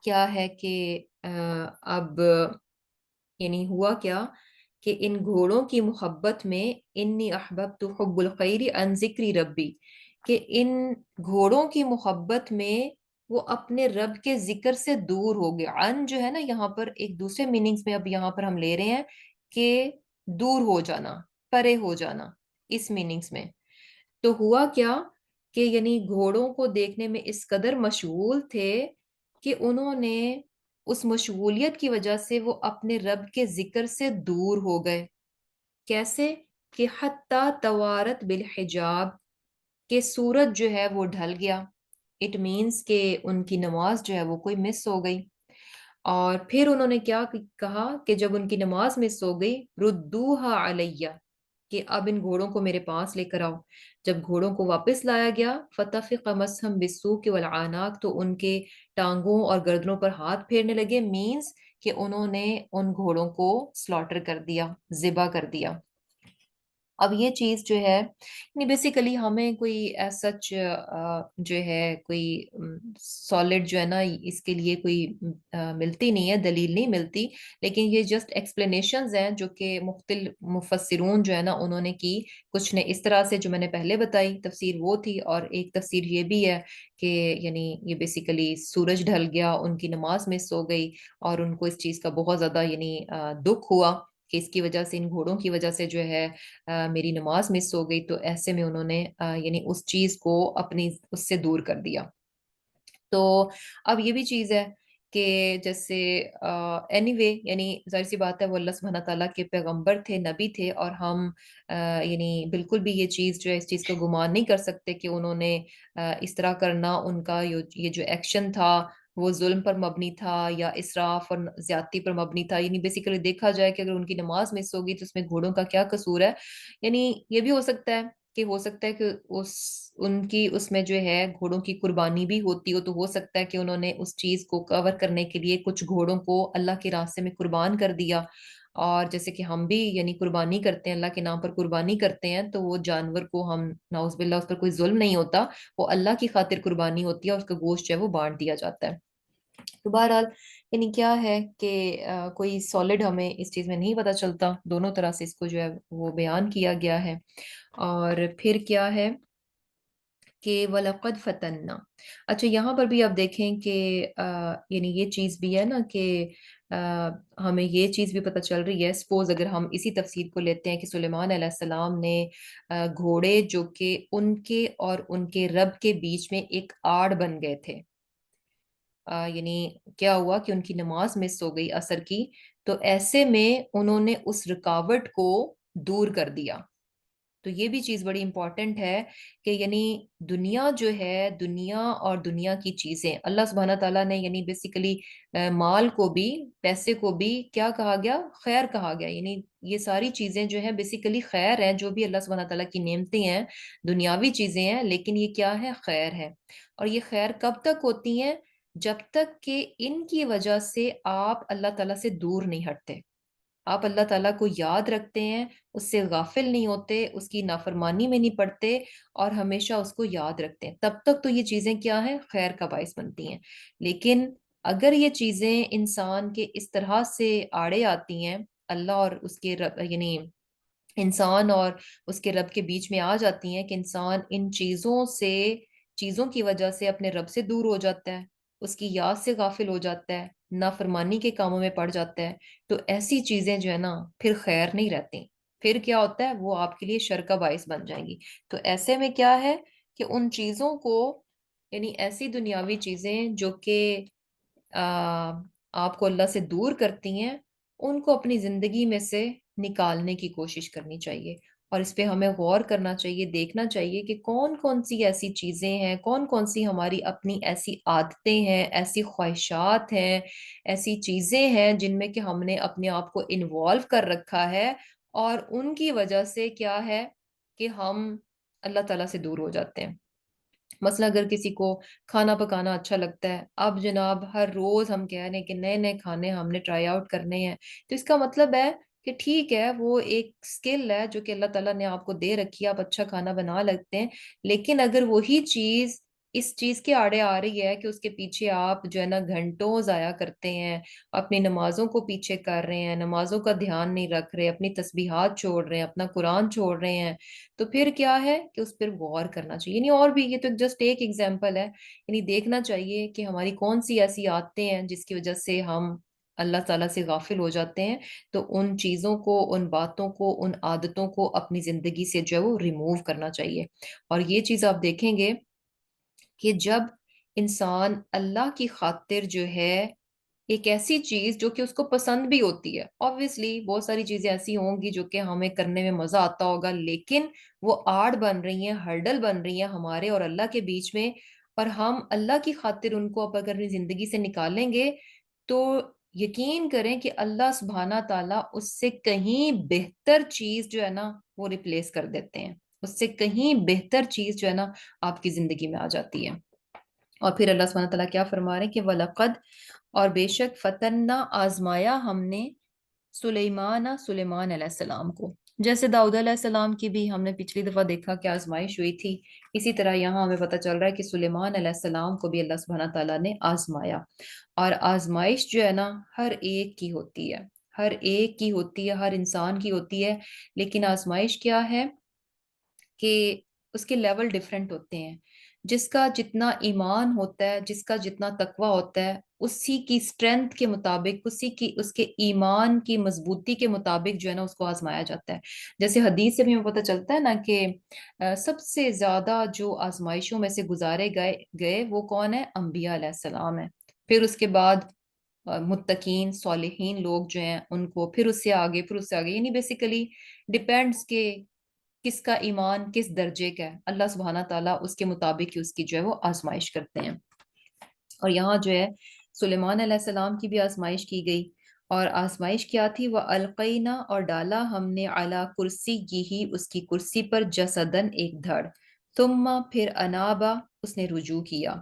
کیا ہے کہ اب یعنی ہوا کیا کہ ان گھوڑوں کی محبت میں، انی احببت حب الخیر عن ذکری ربی، کہ ان گھوڑوں کی محبت میں وہ اپنے رب کے ذکر سے دور ہو گئے۔ ان جو ہے نا یہاں پر ایک دوسرے میننگز میں اب یہاں پر ہم لے رہے ہیں کہ دور ہو جانا، پرے ہو جانا، اس میننگز میں۔ تو ہوا کیا کہ یعنی گھوڑوں کو دیکھنے میں اس قدر مشغول تھے کہ انہوں نے اس مشغولیت کی وجہ سے وہ اپنے رب کے ذکر سے دور ہو گئے۔ کیسے؟ کہ حتیٰ توارت بالحجاب، کہ سورج جو ہے وہ ڈھل گیا، اٹ مینس کہ ان کی نماز جو ہے وہ کوئی مس ہو گئی۔ اور پھر انہوں نے کیا کہا کہ جب ان کی نماز مس ہو گئی، ردوہا علیہ، کہ اب ان گھوڑوں کو میرے پاس لے کر آؤ۔ جب گھوڑوں کو واپس لایا گیا، فطفق مسحم بالسوق والعناق، تو ان کے ٹانگوں اور گردنوں پر ہاتھ پھیرنے لگے، مینز کہ انہوں نے ان گھوڑوں کو سلاٹر کر دیا، ذبح کر دیا۔ اب یہ چیز جو ہے یعنی بیسیکلی ہمیں کوئی ایز سچ جو ہے کوئی سالڈ جو ہے نا اس کے لیے کوئی ملتی نہیں ہے، دلیل نہیں ملتی، لیکن یہ جسٹ ایکسپلینیشنز ہیں جو کہ مختلف مفسرون جو ہے نا انہوں نے کی۔ کچھ نے اس طرح سے جو میں نے پہلے بتائی تفسیر وہ تھی، اور ایک تفسیر یہ بھی ہے کہ یعنی یہ بیسیکلی سورج ڈھل گیا، ان کی نماز مس ہو گئی، اور ان کو اس چیز کا بہت زیادہ یعنی دکھ ہوا کہ اس کی وجہ سے، ان گھوڑوں کی وجہ سے جو ہے میری نماز مس ہو گئی، تو ایسے میں انہوں نے یعنی اس چیز کو اپنی اس سے دور کر دیا۔ تو اب یہ بھی چیز ہے کہ جیسے اینی وے یعنی ظاہر سی بات ہے وہ اللہ سبحانہ تعالیٰ کے پیغمبر تھے، نبی تھے، اور ہم یعنی بالکل بھی یہ چیز جو ہے اس چیز کا گمان نہیں کر سکتے کہ انہوں نے اس طرح کرنا، ان کا یہ جو ایکشن تھا وہ ظلم پر مبنی تھا یا اسراف اور زیادتی پر مبنی تھا۔ یعنی بیسیکلی دیکھا جائے کہ اگر ان کی نماز مس ہوگی تو اس میں گھوڑوں کا کیا قصور ہے؟ یعنی یہ بھی ہو سکتا ہے کہ اس ان کی اس میں جو ہے گھوڑوں کی قربانی بھی ہوتی ہو، تو ہو سکتا ہے کہ انہوں نے اس چیز کو کور کرنے کے لیے کچھ گھوڑوں کو اللہ کے راستے میں قربان کر دیا۔ اور جیسے کہ ہم بھی یعنی قربانی کرتے ہیں، اللہ کے نام پر قربانی کرتے ہیں، تو وہ جانور کو ہم نعوذ باللہ اس پر کوئی ظلم نہیں ہوتا، وہ اللہ کی خاطر قربانی ہوتی ہے اور اس کا گوشت جو ہے وہ بانٹ دیا جاتا ہے۔ تو بہرحال یعنی کیا ہے کہ کوئی سالڈ ہمیں اس چیز میں نہیں پتہ چلتا، دونوں طرح سے اس کو جو ہے وہ بیان کیا گیا ہے۔ اور پھر کیا ہے کہ وَلَقَدْ فَتَنَّا، اچھا یہاں پر بھی آپ دیکھیں کہ یعنی یہ چیز بھی ہے نا کہ ہمیں یہ چیز بھی پتہ چل رہی ہے، سپوز اگر ہم اسی تفسیر کو لیتے ہیں کہ سلیمان علیہ السلام نے گھوڑے جو کہ ان کے اور ان کے رب کے بیچ میں ایک آڑ بن گئے تھے، یعنی کیا ہوا کہ ان کی نماز مس ہو گئی عصر کی، تو ایسے میں انہوں نے اس رکاوٹ کو دور کر دیا۔ تو یہ بھی چیز بڑی امپورٹنٹ ہے کہ یعنی دنیا جو ہے، دنیا اور دنیا کی چیزیں اللہ سبحانہ تعالیٰ نے یعنی بیسیکلی مال کو بھی، پیسے کو بھی کیا کہا گیا؟ خیر کہا گیا، یعنی یہ ساری چیزیں جو ہیں بیسیکلی خیر ہیں، جو بھی اللہ سبحانہ تعالیٰ کی نعمتیں ہیں، دنیاوی چیزیں ہیں، لیکن یہ کیا ہے؟ خیر ہے۔ اور یہ خیر کب تک ہوتی ہیں؟ جب تک کہ ان کی وجہ سے آپ اللہ تعالیٰ سے دور نہیں ہٹتے، آپ اللہ تعالیٰ کو یاد رکھتے ہیں، اس سے غافل نہیں ہوتے، اس کی نافرمانی میں نہیں پڑتے، اور ہمیشہ اس کو یاد رکھتے ہیں، تب تک تو یہ چیزیں کیا ہیں؟ خیر کا باعث بنتی ہیں۔ لیکن اگر یہ چیزیں انسان کے اس طرح سے آڑے آتی ہیں، اللہ اور اس کے یعنی انسان اور اس کے رب کے بیچ میں آ جاتی ہیں کہ انسان ان چیزوں سے، چیزوں کی وجہ سے اپنے رب سے دور ہو جاتا ہے، اس کی یاد سے غافل ہو جاتا ہے، نافرمانی کے کاموں میں پڑ جاتا ہے، تو ایسی چیزیں جو ہے نا پھر خیر نہیں رہتی، پھر کیا ہوتا ہے؟ وہ آپ کے لیے شر کا باعث بن جائیں گی۔ تو ایسے میں کیا ہے کہ ان چیزوں کو، یعنی ایسی دنیاوی چیزیں جو کہ آ، آپ کو اللہ سے دور کرتی ہیں، ان کو اپنی زندگی میں سے نکالنے کی کوشش کرنی چاہیے، اور اس پہ ہمیں غور کرنا چاہیے، دیکھنا چاہیے کہ کون کون سی ایسی چیزیں ہیں، کون کون سی ہماری اپنی ایسی عادتیں ہیں، ایسی خواہشات ہیں، ایسی چیزیں ہیں جن میں کہ ہم نے اپنے آپ کو انوالو کر رکھا ہے، اور ان کی وجہ سے کیا ہے کہ ہم اللہ تعالیٰ سے دور ہو جاتے ہیں۔ مثلا اگر کسی کو کھانا پکانا اچھا لگتا ہے، اب جناب ہر روز ہم کہہ رہے ہیں کہ نئے نئے کھانے ہم نے ٹرائی آؤٹ کرنے ہیں، تو اس کا مطلب ہے کہ ٹھیک ہے، وہ ایک سکل ہے جو کہ اللہ تعالیٰ نے آپ کو دے رکھی ہے، آپ اچھا کھانا بنا لگتے ہیں، لیکن اگر وہی چیز اس چیز کے آڑے آ رہی ہے کہ اس کے پیچھے آپ جو ہے نا گھنٹوں ضائع کرتے ہیں، اپنی نمازوں کو پیچھے کر رہے ہیں، نمازوں کا دھیان نہیں رکھ رہے، اپنی تسبیحات چھوڑ رہے ہیں، اپنا قرآن چھوڑ رہے ہیں، تو پھر کیا ہے کہ اس پر غور کرنا چاہیے، یعنی اور بھی یہ تو جسٹ ایک ایگزامپل ہے، یعنی دیکھنا چاہیے کہ ہماری کون سی ایسی عادتیں ہیں جس کی وجہ سے ہم اللہ تعالیٰ سے غافل ہو جاتے ہیں، تو ان چیزوں کو، ان باتوں کو، ان عادتوں کو اپنی زندگی سے جو ہے وہ ریموو کرنا چاہیے۔ اور یہ چیز آپ دیکھیں گے کہ جب انسان اللہ کی خاطر جو ہے ایک ایسی چیز جو کہ اس کو پسند بھی ہوتی ہے، obviously بہت ساری چیزیں ایسی ہوں گی جو کہ ہمیں کرنے میں مزہ آتا ہوگا، لیکن وہ آڑ بن رہی ہیں، ہرڈل بن رہی ہیں ہمارے اور اللہ کے بیچ میں، اور ہم اللہ کی خاطر ان کو اب اگر اپنی زندگی سے نکالیں گے تو یقین کریں کہ اللہ سبحانہ تعالیٰ اس سے کہیں بہتر چیز جو ہے نا وہ ریپلیس کر دیتے ہیں، اس سے کہیں بہتر چیز جو ہے نا آپ کی زندگی میں آ جاتی ہے۔ اور پھر اللہ سبحانہ تعالیٰ کیا فرما رہے ہیں کہ وَلَقَدْ، اور بے شک فتنہ آزمایا ہم نے سلیمان علیہ السلام کو، جیسے داؤد علیہ السلام کی بھی ہم نے پچھلی دفعہ دیکھا کہ آزمائش ہوئی تھی، اسی طرح یہاں ہمیں پتہ چل رہا ہے کہ سلیمان علیہ السلام کو بھی اللہ سبحانہ تعالیٰ نے آزمایا۔ اور آزمائش جو ہے نا ہر ایک کی ہوتی ہے، ہر ایک کی ہوتی ہے، ہر انسان کی ہوتی ہے، لیکن آزمائش کیا ہے کہ اس کے لیول ڈیفرنٹ ہوتے ہیں، جس کا جتنا ایمان ہوتا ہے، جس کا جتنا تقوی ہوتا ہے، اسی کی اسٹرینتھ کے مطابق، اسی کی، اس کے ایمان کی مضبوطی کے مطابق جو ہے نا اس کو آزمایا جاتا ہے۔ جیسے حدیث سے بھی ہمیں پتہ چلتا ہے نا کہ سب سے زیادہ جو آزمائشوں میں سے گزارے گئے وہ کون ہے؟ انبیاء علیہ السلام ہے، پھر اس کے بعد متقین صالحین لوگ جو ہیں ان کو، پھر اس سے آگے، پھر اس سے آگے، یعنی بیسیکلی ڈیپینڈس کہ کس کا ایمان کس درجے کا ہے، اللہ سبحانہ تعالیٰ اس کے مطابق ہی اس کی جو ہے وہ آزمائش کرتے ہیں۔ اور یہاں جو ہے سلیمان علیہ السلام کی بھی آزمائش کی گئی، اور آزمائش کیا تھی؟ وہ القینا، اور ڈالا ہم نے اعلیٰ کرسی ہی اس کی کرسی پر جسدن ایک دھڑ، ثم پھر انابا اس نے رجوع کیا،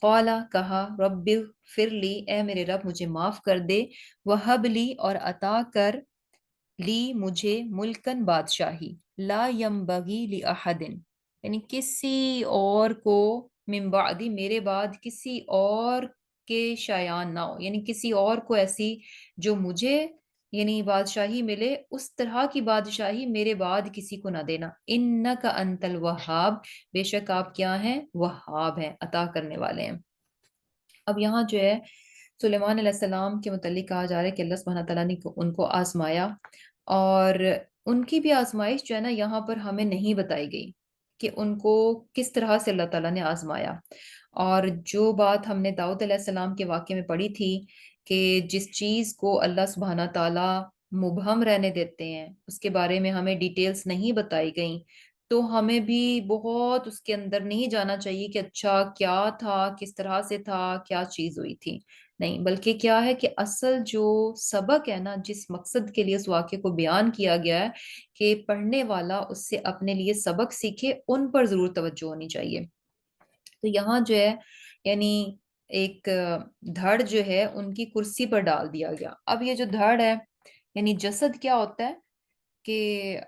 قالا کہا رب اغفر لی اے میرے رب مجھے معاف کر دے، وہب لی اور عطا کر، لی مجھے، ملکن بادشاہی، لا ینبغی لأحد، یعنی کسی اور کو، من بعدی میرے بعد کسی اور کے شایان نہ ہو، یعنی کسی اور کو ایسی جو مجھے یعنی بادشاہی ملے اس طرح کی بادشاہی میرے بعد کسی کو نہ دینا۔ انک انت الوہاب، بے شک آپ کیا ہیں؟ وہاب ہیں، عطا کرنے والے ہیں۔ اب یہاں جو ہے سلیمان علیہ السلام کے متعلق کہا جا رہا ہے کہ اللہ سبحانہ تعالیٰ نے ان کو آزمایا، اور ان کی بھی آزمائش جو ہے نا یہاں پر ہمیں نہیں بتائی گئی کہ ان کو کس طرح سے اللہ تعالیٰ نے آزمایا۔ اور جو بات ہم نے داؤد علیہ السلام کے واقعے میں پڑھی تھی کہ جس چیز کو اللہ سبحانہ تعالیٰ مبہم رہنے دیتے ہیں، اس کے بارے میں ہمیں ڈیٹیلز نہیں بتائی گئیں، تو ہمیں بھی بہت اس کے اندر نہیں جانا چاہیے کہ اچھا کیا تھا، کس طرح سے تھا، کیا چیز ہوئی تھی۔ نہیں، بلکہ کیا ہے کہ اصل جو سبق ہے نا، جس مقصد کے لیے اس واقعے کو بیان کیا گیا ہے کہ پڑھنے والا اس سے اپنے لیے سبق سیکھے، ان پر ضرور توجہ ہونی چاہیے۔ تو یہاں جو ہے یعنی ایک دھڑ جو ہے ان کی کرسی پر ڈال دیا گیا۔ اب یہ جو دھڑ ہے یعنی جسد کیا ہوتا ہے کہ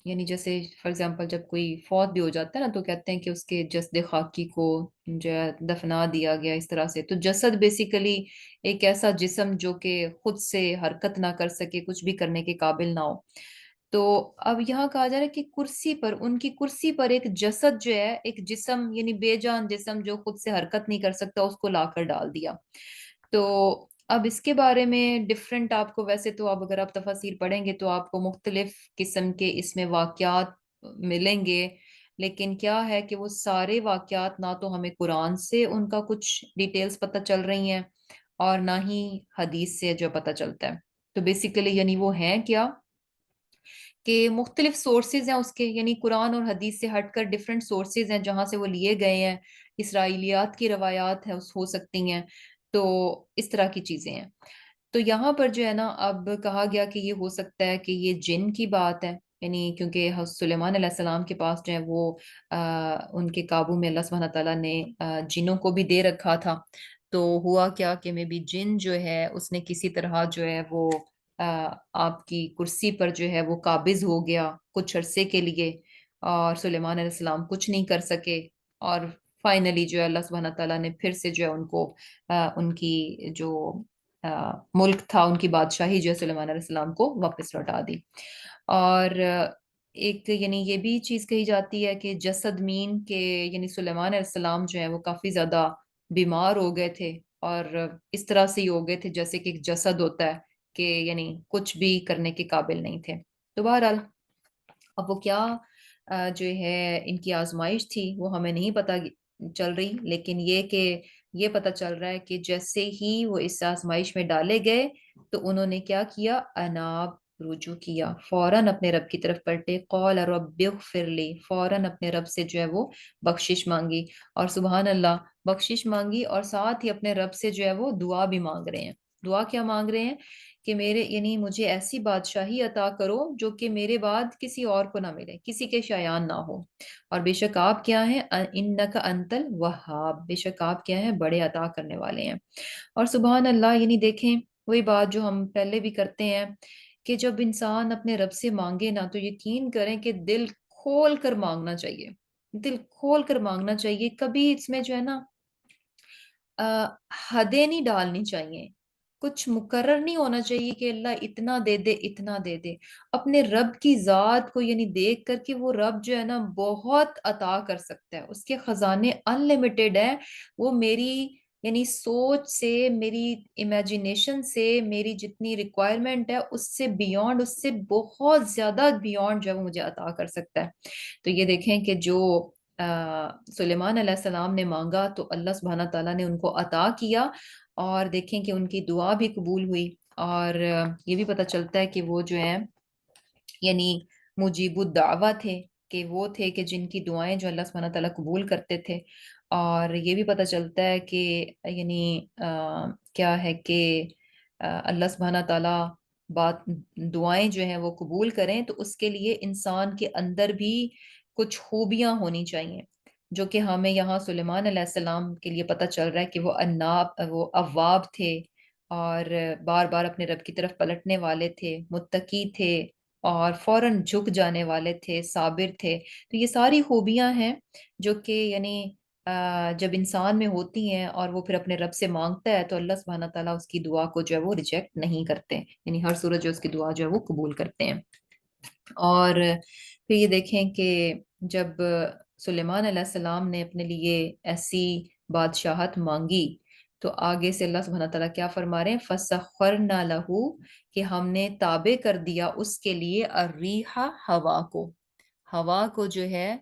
یعنی جیسے فار ایگزامپل جب کوئی فوت بھی ہو جاتا ہے نا، تو کہتے ہیں کہ اس کے جسد خاکی کو جو ہے دفنا دیا گیا اس طرح سے۔ تو جسد بیسیکلی ایک ایسا جسم جو کہ خود سے حرکت نہ کر سکے، کچھ بھی کرنے کے قابل نہ ہو۔ تو اب یہاں کہا جا رہا ہے کہ کرسی پر، ان کی کرسی پر ایک جسد جو ہے، ایک جسم یعنی بے جان جسم جو خود سے حرکت نہیں کر سکتا، اس کو لا کر ڈال دیا۔ تو اب اس کے بارے میں ڈفرینٹ آپ کو، ویسے تو اب اگر آپ تفاسیر پڑھیں گے تو آپ کو مختلف قسم کے اس میں واقعات ملیں گے، لیکن کیا ہے کہ وہ سارے واقعات نہ تو ہمیں قرآن سے ان کا کچھ ڈیٹیلز پتہ چل رہی ہیں اور نہ ہی حدیث سے جو پتہ چلتا ہے۔ تو بیسیکلی یعنی وہ ہیں کیا کہ مختلف سورسز ہیں اس کے، یعنی قرآن اور حدیث سے ہٹ کر ڈفرینٹ سورسز ہیں جہاں سے وہ لیے گئے ہیں، اسرائیلیات کی روایات ہے ہو سکتی ہیں، تو اس طرح کی چیزیں ہیں۔ تو یہاں پر جو ہے نا اب کہا گیا کہ یہ ہو سکتا ہے کہ یہ جن کی بات ہے، یعنی کیونکہ حضرت سلیمان علیہ السلام کے پاس جو ہے وہ ان کے قابو میں اللہ سبحانہ تعالیٰ نے جنوں کو بھی دے رکھا تھا۔ تو ہوا کیا کہ میں بھی جن جو ہے اس نے کسی طرح جو ہے وہ آپ کی کرسی پر جو ہے وہ قابض ہو گیا کچھ عرصے کے لیے، اور سلیمان علیہ السلام کچھ نہیں کر سکے، اور فائنلی جو ہے اللہ سبحانہ تعالیٰ نے پھر سے جو ہے ان کو ان کی جو ملک تھا، ان کی بادشاہی جو ہے سلیمان علیہ السلام کو واپس لوٹا دی۔ اور ایک یعنی یہ بھی چیز کہی جاتی ہے کہ جسد مین کے یعنی سلیمان علیہ السلام جو ہے وہ کافی زیادہ بیمار ہو گئے تھے، اور اس طرح سے ہی ہو گئے تھے جیسے کہ ایک جسد ہوتا ہے کہ یعنی کچھ بھی کرنے کے قابل نہیں تھے۔ تو بہرحال اب وہ کیا جو ہے ان کی آزمائش تھی وہ ہمیں نہیں پتہ چل رہی، لیکن یہ کہ یہ پتہ چل رہا ہے کہ جیسے ہی وہ اس آزمائش میں ڈالے گئے تو انہوں نے کیا کیا؟ اناب، رجوع کیا، فوراً اپنے رب کی طرف پلٹے۔ قال رب اغفر لی، فوراً اپنے رب سے جو ہے وہ بخشش مانگی، اور سبحان اللہ بخشش مانگی، اور ساتھ ہی اپنے رب سے جو ہے وہ دعا بھی مانگ رہے ہیں۔ دعا کیا مانگ رہے ہیں؟ کہ میرے یعنی مجھے ایسی بادشاہی عطا کرو جو کہ میرے بعد کسی اور کو نہ ملے، کسی کے شایان نہ ہو، اور بے شک آپ کیا ہیں؟ انک انت الوہاب، بے شک آپ کیا ہیں؟ بڑے عطا کرنے والے ہیں۔ اور سبحان اللہ یعنی دیکھیں وہی بات جو ہم پہلے بھی کرتے ہیں کہ جب انسان اپنے رب سے مانگے نا تو یقین کریں کہ دل کھول کر مانگنا چاہیے، دل کھول کر مانگنا چاہیے، کبھی اس میں جو ہے نا حدیں نہیں ڈالنی چاہیے، کچھ مقرر نہیں ہونا چاہیے کہ اللہ اتنا دے دے اتنا دے دے۔ اپنے رب کی ذات کو یعنی دیکھ کر کہ وہ رب جو ہے نا بہت عطا کر سکتا ہے، اس کے خزانے ان لمیٹڈ ہیں، وہ میری یعنی سوچ سے، میری امیجینیشن سے، میری جتنی ریکوائرمنٹ ہے اس سے بیونڈ، اس سے بہت زیادہ بیونڈ جو ہے وہ مجھے عطا کر سکتا ہے۔ تو یہ دیکھیں کہ جو سلیمان علیہ السلام نے مانگا تو اللہ سبحانہ تعالیٰ نے ان کو عطا کیا، اور دیکھیں کہ ان کی دعا بھی قبول ہوئی، اور یہ بھی پتہ چلتا ہے کہ وہ جو ہیں یعنی مجیب الدعوہ تھے، کہ وہ تھے کہ جن کی دعائیں جو اللہ سبحانہ تعالیٰ قبول کرتے تھے۔ اور یہ بھی پتہ چلتا ہے کہ یعنی کیا ہے کہ اللہ سبحانہ تعالیٰ بات دعائیں جو ہیں وہ قبول کریں تو اس کے لیے انسان کے اندر بھی کچھ خوبیاں ہونی چاہیے، جو کہ ہمیں یہاں سلیمان علیہ السلام کے لیے پتہ چل رہا ہے کہ وہ وہ اواب تھے، اور بار بار اپنے رب کی طرف پلٹنے والے تھے، متقی تھے، اور فوراً جھک جانے والے تھے، صابر تھے۔ تو یہ ساری خوبیاں ہیں جو کہ یعنی جب انسان میں ہوتی ہیں اور وہ پھر اپنے رب سے مانگتا ہے تو اللہ سبحانہ تعالیٰ اس کی دعا کو جو ہے وہ ریجیکٹ نہیں کرتے، یعنی ہر صورت جو اس کی دعا جو ہے وہ قبول کرتے ہیں۔ اور پھر یہ دیکھیں کہ جب سلیمان علیہ السلام نے اپنے لیے ایسی بادشاہت مانگی تو آگے سے اللہ سبحانہ تعالیٰ کیا فرما رہے ہیں، فَسَخَّرْنَا لَهُ، کہ ہم نے تابع کر دیا اس کے لیے الرِّیحَ، ہوا کو، ہوا کو جو ہے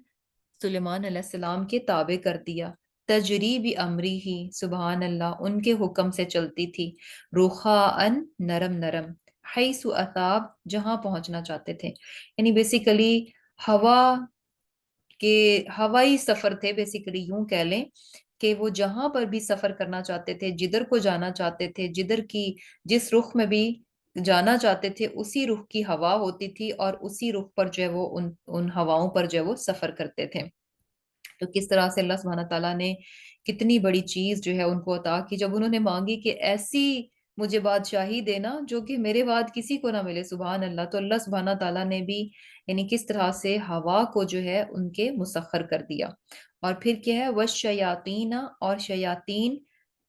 سلیمان علیہ السلام کے تابع کر دیا، تجری بھی امری ہی، سبحان اللہ، ان کے حکم سے چلتی تھی، رخاءن، نرم نرم، حیث اثاب، جہاں پہنچنا چاہتے تھے، یعنی بیسیکلی ہوا کے ہوائی سفر تھے، بیسیکلی یوں کہہ لیں کہ وہ جہاں پر بھی سفر کرنا چاہتے تھے، جدھر کو جانا چاہتے تھے، جدھر کی جس رخ میں بھی جانا چاہتے تھے اسی رخ کی ہوا ہوتی تھی، اور اسی رخ پر جو ہے وہ ان ہواؤں پر جو ہے وہ سفر کرتے تھے۔ تو کس طرح سے اللہ سبحانہ تعالیٰ نے کتنی بڑی چیز جو ہے ان کو عطا کی، جب انہوں نے مانگی کہ ایسی مجھے بادشاہی دینا جو کہ میرے بعد کسی کو نہ ملے، سبحان اللہ، تو اللہ سبحانہ تعالیٰ نے بھی یعنی کس طرح سے ہوا کو جو ہے ان کے مسخر کر دیا۔ اور پھر کیا ہے، وَالشَّيَاطِينَ، اور شیاطین،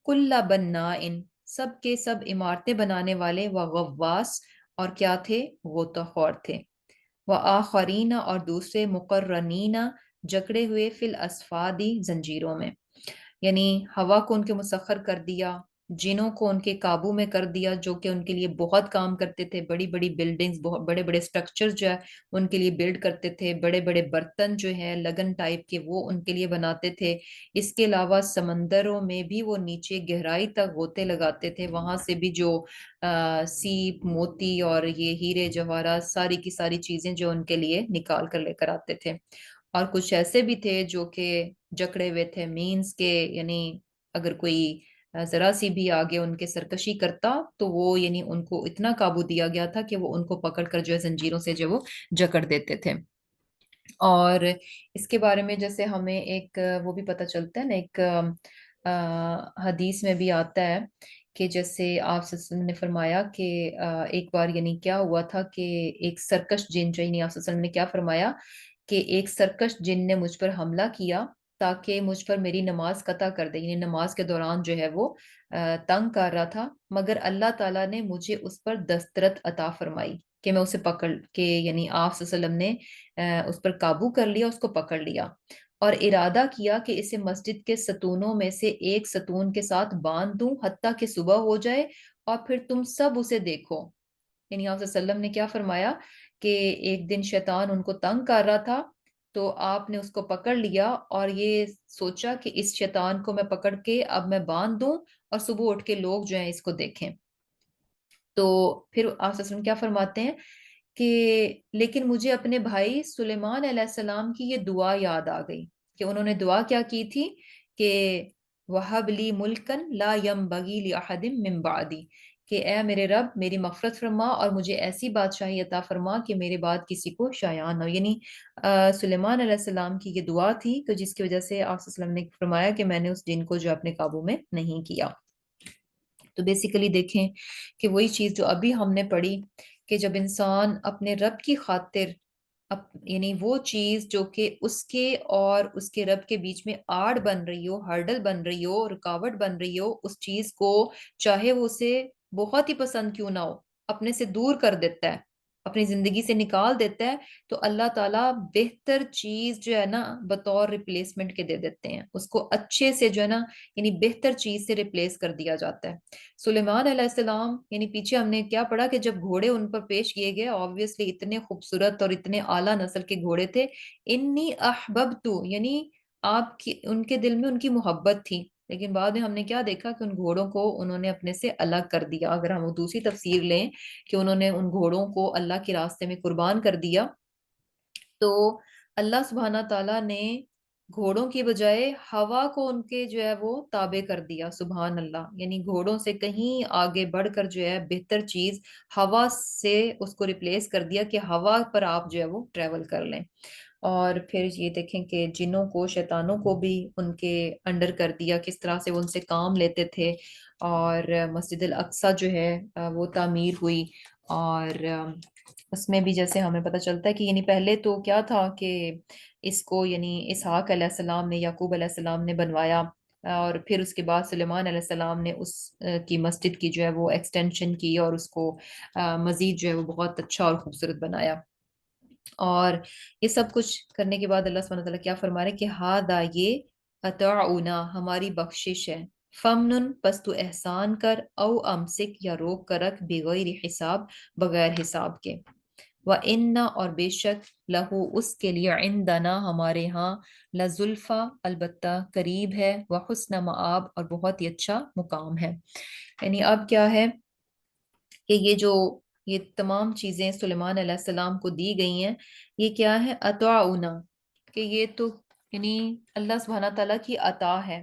کُلَّ بَنَّاءٍ، سب کے سب عمارتیں بنانے والے، وغواص، اور کیا تھے، غوطہ خور تھے، وآخرین، اور دوسرے، مقرنین، جکڑے ہوئے، فی الاسفادی، زنجیروں میں، یعنی ہوا کو ان کے مسخر کر دیا، جنوں کو ان کے قابو میں کر دیا جو کہ ان کے لیے بہت کام کرتے تھے، بڑی بڑی بلڈنگز، بہت بڑے بڑے سٹرکچر جو ہے ان کے لیے بلڈ کرتے تھے، بڑے بڑے برتن جو ہے لگن ٹائپ کے وہ ان کے لیے بناتے تھے۔ اس کے علاوہ سمندروں میں بھی وہ نیچے گہرائی تک غوطے لگاتے تھے، وہاں سے بھی جو سیپ، موتی اور یہ ہیرے جواہرات، ساری کی ساری چیزیں جو ان کے لیے نکال کر لے کر آتے تھے۔ اور کچھ ایسے بھی تھے جو کہ جکڑے ہوئے تھے، مینز کے یعنی اگر کوئی ذرا سی بھی آگے ان کے سرکشی کرتا تو وہ یعنی ان کو اتنا قابو دیا گیا تھا کہ وہ ان کو پکڑ کر جو ہے زنجیروں سے جو وہ جکڑ دیتے تھے۔ اور اس کے بارے میں جیسے ہمیں ایک وہ بھی پتہ چلتا ہے نا، ایک حدیث میں بھی آتا ہے کہ جیسے آپ صلی اللہ علیہ وسلم نے فرمایا کہ ایک بار یعنی کیا ہوا تھا کہ ایک سرکش جن جو، یعنی آپ صلی اللہ علیہ وسلم نے کیا فرمایا کہ ایک سرکش جن نے مجھ پر حملہ کیا تاکہ مجھ پر میری نماز قطع کر دے، یعنی نماز کے دوران جو ہے وہ تنگ کر رہا تھا، مگر اللہ تعالیٰ نے مجھے اس پر دسترت عطا فرمائی کہ میں اسے پکڑ کے، یعنی آپ صلی اللہ علیہ وسلم نے اس پر قابو کر لیا، اس کو پکڑ لیا، اور ارادہ کیا کہ اسے مسجد کے ستونوں میں سے ایک ستون کے ساتھ باندھ دوں حتیٰ کہ صبح ہو جائے، اور پھر تم سب اسے دیکھو۔ یعنی آپ صلی اللہ علیہ وسلم نے کیا فرمایا کہ ایک دن شیطان ان کو تنگ کر رہا تھا تو آپ نے اس کو پکڑ لیا اور یہ سوچا کہ اس شیطان کو میں پکڑ کے اب میں باندھ دوں اور صبح اٹھ کے لوگ جو ہیں اس کو دیکھیں۔ تو پھر آپ صلی اللہ علیہ وسلم کیا فرماتے ہیں کہ لیکن مجھے اپنے بھائی سلیمان علیہ السلام کی یہ دعا یاد آ گئی کہ انہوں نے دعا کیا کی تھی کہ وَهَبْ لِي مُلْكًا لَا يَنبَغِي لِأَحَدٍ مِّن بَعْدِي، کہ اے میرے رب میری مغفرت فرما اور مجھے ایسی بادشاہی عطا فرما کہ میرے بعد کسی کو شایان نہ ہو، یعنی سلیمان علیہ السلام کی یہ دعا تھی کہ جس کی وجہ سے آپ صلی اللہ علیہ وسلم نے فرمایا کہ میں نے اس جن کو جو اپنے قابو میں نہیں کیا۔ تو بیسیکلی دیکھیں کہ وہی چیز جو ابھی ہم نے پڑھی کہ جب انسان اپنے رب کی خاطر یعنی وہ چیز جو کہ اس کے اور اس کے رب کے بیچ میں آڑ بن رہی ہو، ہرڈل بن رہی ہو، رکاوٹ بن رہی ہو، اس چیز کو چاہے وہ اسے بہت ہی پسند کیوں نہ ہو اپنے سے دور کر دیتا ہے، اپنی زندگی سے نکال دیتا ہے، تو اللہ تعالیٰ بہتر چیز جو ہے نا بطور ریپلیسمنٹ کے دے دیتے ہیں اس کو، اچھے سے جو ہے نا یعنی بہتر چیز سے ریپلیس کر دیا جاتا ہے۔ سلیمان علیہ السلام یعنی پیچھے ہم نے کیا پڑھا کہ جب گھوڑے ان پر پیش کیے گئے، آبویسلی اتنے خوبصورت اور اتنے اعلیٰ نسل کے گھوڑے تھے، انی احببتو، یعنی آپ کی ان کے دل میں ان کی محبت تھی، لیکن بعد میں ہم نے کیا دیکھا کہ ان گھوڑوں کو انہوں نے اپنے سے الگ کر دیا۔ اگر ہم وہ دوسری تفسیر لیں کہ انہوں نے ان گھوڑوں کو اللہ کے راستے میں قربان کر دیا، تو اللہ سبحانہ تعالیٰ نے گھوڑوں کی بجائے ہوا کو ان کے جو ہے وہ تابع کر دیا، سبحان اللہ، یعنی گھوڑوں سے کہیں آگے بڑھ کر جو ہے بہتر چیز ہوا سے اس کو ریپلیس کر دیا کہ ہوا پر آپ جو ہے وہ ٹریول کر لیں۔ اور پھر یہ دیکھیں کہ جنوں کو، شیطانوں کو بھی ان کے انڈر کر دیا، کس طرح سے وہ ان سے کام لیتے تھے، اور مسجد الاقصی جو ہے وہ تعمیر ہوئی، اور اس میں بھی جیسے ہمیں پتہ چلتا ہے کہ یعنی پہلے تو کیا تھا کہ اس کو یعنی اسحاق علیہ السلام نے، یعقوب علیہ السلام نے بنوایا، اور پھر اس کے بعد سلیمان علیہ السلام نے اس کی مسجد کی جو ہے وہ ایکسٹینشن کی، اور اس کو مزید جو ہے وہ بہت اچھا اور خوبصورت بنایا۔ اور یہ سب کچھ کرنے کے بعد اللہ سبحانہ وتعالیٰ کیا فرما رہے ہیں کہ ہادا یہ عطاؤنا ہماری بخشش ہے، فمنن پس تو احسان کر، او امسک یا روک کر رکھ، بغیر حساب بغیر حساب کے، وَإِنَّ اور بے شک لہو اس کے لیے، عندنا ہمارے ہاں، لزلفا البتہ قریب ہے، وحسن مآب اور بہت ہی اچھا مقام ہے۔ یعنی اب کیا ہے کہ یہ تمام چیزیں سلیمان علیہ السلام کو دی گئی ہیں، یہ کیا ہے؟ اطاعنا، کہ یہ تو یعنی اللہ سبحانہ تعالیٰ کی عطا ہے۔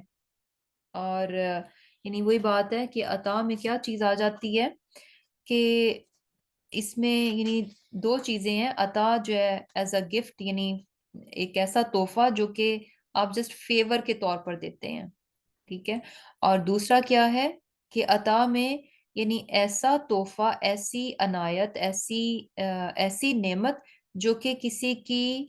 اور یعنی وہی بات ہے کہ عطا میں کیا چیز آ جاتی ہے کہ اس میں یعنی دو چیزیں ہیں۔ عطا جو ہے ایز اے گفٹ، یعنی ایک ایسا تحفہ جو کہ آپ جسٹ فیور کے طور پر دیتے ہیں، ٹھیک ہے؟ اور دوسرا کیا ہے کہ عطا میں یعنی ایسا تحفہ، ایسی عنایت، ایسی نعمت جو کہ کسی کی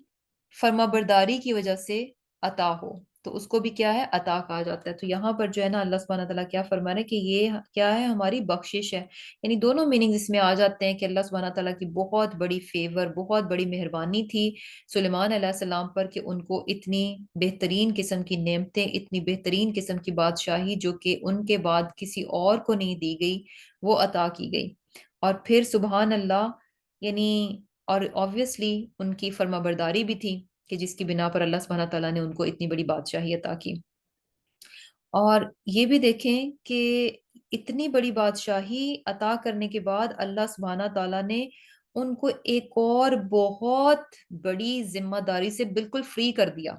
فرمانبرداری کی وجہ سے عطا ہو، تو اس کو بھی کیا ہے؟ عطا کہا جاتا ہے۔ تو یہاں پر جو ہے نا اللہ سبحانہ تعالیٰ کیا فرما رہے ہیں کہ یہ کیا ہے؟ ہماری بخشش ہے۔ یعنی دونوں میننگ اس میں آ جاتے ہیں کہ اللہ سبحانہ تعالیٰ کی بہت بڑی فیور، بہت بڑی مہربانی تھی سلیمان علیہ السلام پر کہ ان کو اتنی بہترین قسم کی نعمتیں، اتنی بہترین قسم کی بادشاہی جو کہ ان کے بعد کسی اور کو نہیں دی گئی، وہ عطا کی گئی۔ اور پھر سبحان اللہ، یعنی اور obviously ان کی فرما برداری بھی تھی کہ جس کی بنا پر اللہ سبحانہ تعالیٰ نے ان کو اتنی بڑی بادشاہی عطا کی۔ اور یہ بھی دیکھیں کہ اتنی بڑی بادشاہی عطا کرنے کے بعد اللہ سبحانہ تعالیٰ نے ان کو ایک اور بہت بڑی ذمہ داری سے بالکل فری کر دیا،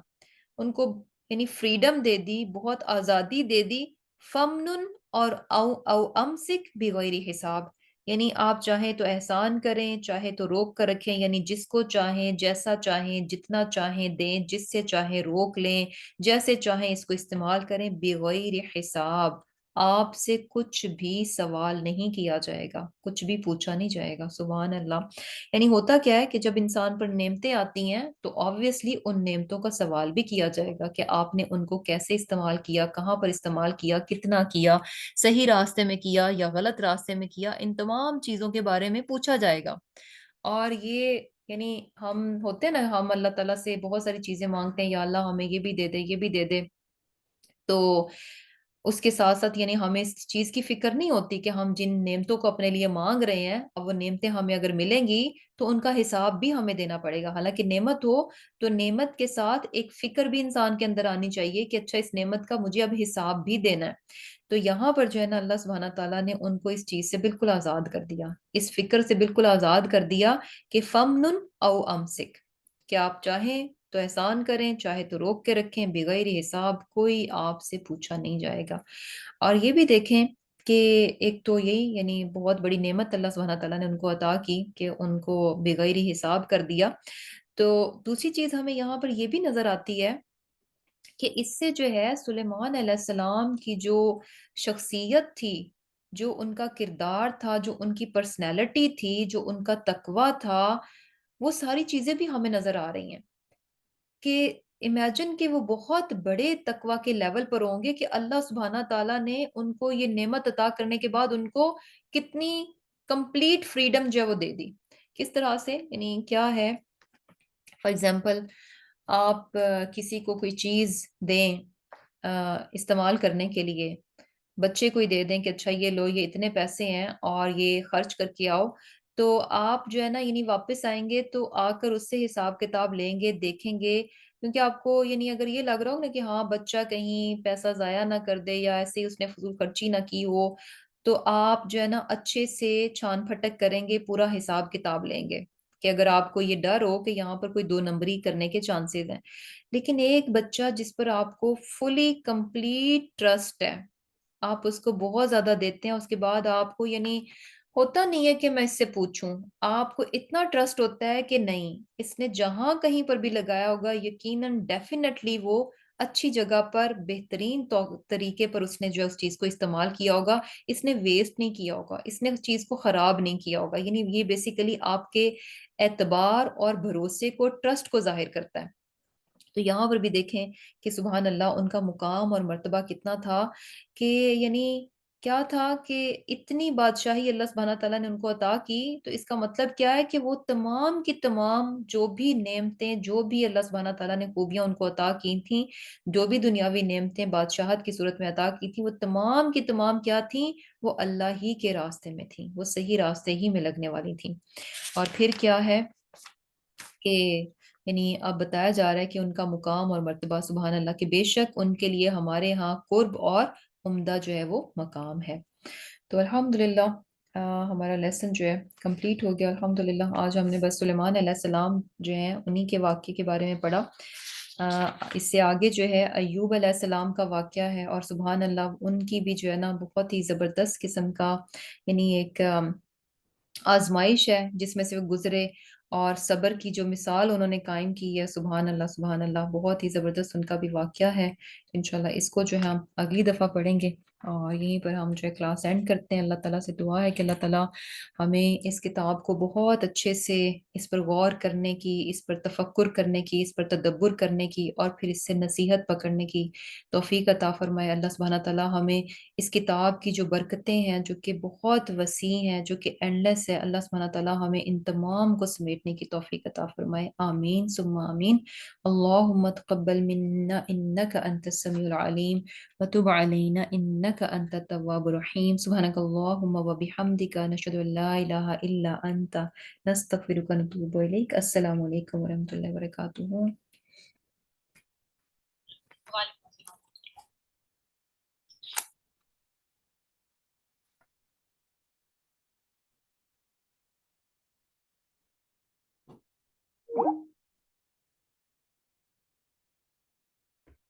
ان کو یعنی فریڈم دے دی، بہت آزادی دے دی، فمنن اور او امسک بغیر حساب، یعنی آپ چاہیں تو احسان کریں، چاہے تو روک کر رکھیں، یعنی جس کو چاہیں، جیسا چاہیں، جتنا چاہیں دیں، جس سے چاہیں روک لیں، جیسے چاہیں اس کو استعمال کریں، بغیر حساب، آپ سے کچھ بھی سوال نہیں کیا جائے گا، کچھ بھی پوچھا نہیں جائے گا۔ سبحان اللہ۔ یعنی ہوتا کیا ہے کہ جب انسان پر نعمتیں آتی ہیں تو آبویسلی ان نعمتوں کا سوال بھی کیا جائے گا کہ آپ نے ان کو کیسے استعمال کیا، کہاں پر استعمال کیا، کتنا کیا، صحیح راستے میں کیا یا غلط راستے میں کیا، ان تمام چیزوں کے بارے میں پوچھا جائے گا۔ اور یہ یعنی ہم ہوتے ہیں نا، ہم اللہ تعالیٰ سے بہت ساری چیزیں مانگتے ہیں، یا اللہ ہمیں یہ بھی دے دے، یہ بھی دے دے، تو اس کے ساتھ ساتھ یعنی ہمیں اس چیز کی فکر نہیں ہوتی کہ ہم جن نعمتوں کو اپنے لیے مانگ رہے ہیں، اب وہ نعمتیں ہمیں اگر ملیں گی تو ان کا حساب بھی ہمیں دینا پڑے گا۔ حالانکہ نعمت ہو تو نعمت کے ساتھ ایک فکر بھی انسان کے اندر آنی چاہیے کہ اچھا اس نعمت کا مجھے اب حساب بھی دینا ہے۔ تو یہاں پر جو ہے نا اللہ سبحانہ تعالیٰ نے ان کو اس چیز سے بالکل آزاد کر دیا، اس فکر سے بالکل آزاد کر دیا کہ فمنن او امسک، کہ آپ چاہیں تو احسان کریں، چاہے تو روک کے رکھیں، بغیر حساب، کوئی آپ سے پوچھا نہیں جائے گا۔ اور یہ بھی دیکھیں کہ ایک تو یہی یعنی بہت بڑی نعمت اللہ سبحانہ تعالیٰ نے ان کو عطا کی کہ ان کو بغیر حساب کر دیا۔ تو دوسری چیز ہمیں یہاں پر یہ بھی نظر آتی ہے کہ اس سے جو ہے سلیمان علیہ السلام کی جو شخصیت تھی، جو ان کا کردار تھا، جو ان کی پرسنالٹی تھی، جو ان کا تقوی تھا، وہ ساری چیزیں بھی ہمیں نظر آ رہی ہیں کہ امیجن کہ وہ بہت بڑے تقوی کے لیول پر ہوں گے کہ اللہ سبحانہ تعالیٰ نے ان کو یہ نعمت عطا کرنے کے بعد ان کو کتنی کمپلیٹ فریڈم جو ہے وہ دے دی۔ کس طرح سے؟ یعنی کیا ہے، فار ایگزامپل آپ کسی کو کوئی چیز دیں استعمال کرنے کے لیے، بچے کو ہی دے دیں کہ اچھا یہ لو، یہ اتنے پیسے ہیں اور یہ خرچ کر کے آؤ، تو آپ جو ہے نا یعنی واپس آئیں گے تو آ کر اس سے حساب کتاب لیں گے، دیکھیں گے، کیونکہ آپ کو یعنی اگر یہ لگ رہا ہو نا کہ ہاں بچہ کہیں پیسہ ضائع نہ کر دے یا ایسے ہی اس نے فضول خرچی نہ کی ہو، تو آپ جو ہے نا اچھے سے چھان پھٹک کریں گے، پورا حساب کتاب لیں گے کہ اگر آپ کو یہ ڈر ہو کہ یہاں پر کوئی دو نمبری کرنے کے چانسز ہیں۔ لیکن ایک بچہ جس پر آپ کو فلی کمپلیٹ ٹرسٹ ہے، آپ اس کو بہت زیادہ دیتے ہیں، اس کے بعد آپ کو یعنی ہوتا نہیں ہے کہ میں اس سے پوچھوں، آپ کو اتنا ٹرسٹ ہوتا ہے کہ نہیں، اس نے جہاں کہیں پر بھی لگایا ہوگا یقیناً ڈیفینیٹلی وہ اچھی جگہ پر بہترین طریقے پر اس نے جو ہے اس چیز کو استعمال کیا ہوگا، اس نے ویسٹ نہیں کیا ہوگا، اس نے اس چیز کو خراب نہیں کیا ہوگا، یعنی یہ بیسیکلی آپ کے اعتبار اور بھروسے کو، ٹرسٹ کو ظاہر کرتا ہے۔ تو یہاں پر بھی دیکھیں کہ سبحان اللہ ان کا مقام اور مرتبہ کتنا تھا، کہ یعنی کیا تھا کہ اتنی بادشاہی اللہ سبحانہ تعالیٰ نے ان کو عطا کی، تو اس کا مطلب کیا ہے کہ وہ تمام کی تمام جو بھی نعمتیں، جو بھی اللہ سبحانہ تعالیٰ نے خوبیاں ان کو عطا کی تھیں، جو بھی دنیاوی نعمتیں بادشاہت کی صورت میں عطا کی تھیں، وہ تمام کی تمام کیا تھیں؟ وہ اللہ ہی کے راستے میں تھیں، وہ صحیح راستے ہی میں لگنے والی تھیں۔ اور پھر کیا ہے کہ یعنی اب بتایا جا رہا ہے کہ ان کا مقام اور مرتبہ سبحان اللہ، کہ بے شک ان کے لیے ہمارے ہاں قرب اور عمدہ جو ہے وہ مقام ہے۔ تو الحمدللہ ہمارا لیسن جو ہے کمپلیٹ ہو گیا الحمدللہ۔ آج ہم نے بس سلیمان علیہ السلام جو ہیں انہی کے واقعے کے بارے میں پڑھا۔ اس سے آگے جو ہے ایوب علیہ السلام کا واقعہ ہے، اور سبحان اللہ ان کی بھی جو ہے نا بہت ہی زبردست قسم کا یعنی ایک آزمائش ہے جس میں سے وہ گزرے، اور صبر کی جو مثال انہوں نے قائم کی ہے، سبحان اللہ سبحان اللہ، بہت ہی زبردست ان کا بھی واقعہ ہے۔ انشاءاللہ اس کو جو ہے ہم اگلی دفعہ پڑھیں گے، اور یہیں پر ہم جو ہے کلاس اینڈ کرتے ہیں۔ اللہ تعالیٰ سے دعا ہے کہ اللہ تعالیٰ ہمیں اس کتاب کو بہت اچھے سے اس پر غور کرنے کی، اس پر تفکر کرنے کی، اس پر تدبر کرنے کی، اور پھر اس سے نصیحت پکڑنے کی توفیق عطا فرمائے۔ اللہ سبحانہ تعالیٰ ہمیں اس کتاب کی جو برکتیں ہیں جو کہ بہت وسیع ہیں، جو کہ اینڈ لیس ہے، اللہ سبحانہ تعالیٰ ہمیں ان تمام کو سمیٹنے کی توفیق عطا فرمائے، آمین ثم آمین۔ اللہم تقبل منا انک انت السمیع العلیم وتب علینا انک انت التواب الرحیم، سبحانک اللہم وبحمدک، نشہد ان لا الہ الا انت، نستغفرک ونتوب الیک۔ السلام علیکم ورحمۃ اللہ وبرکاتہ۔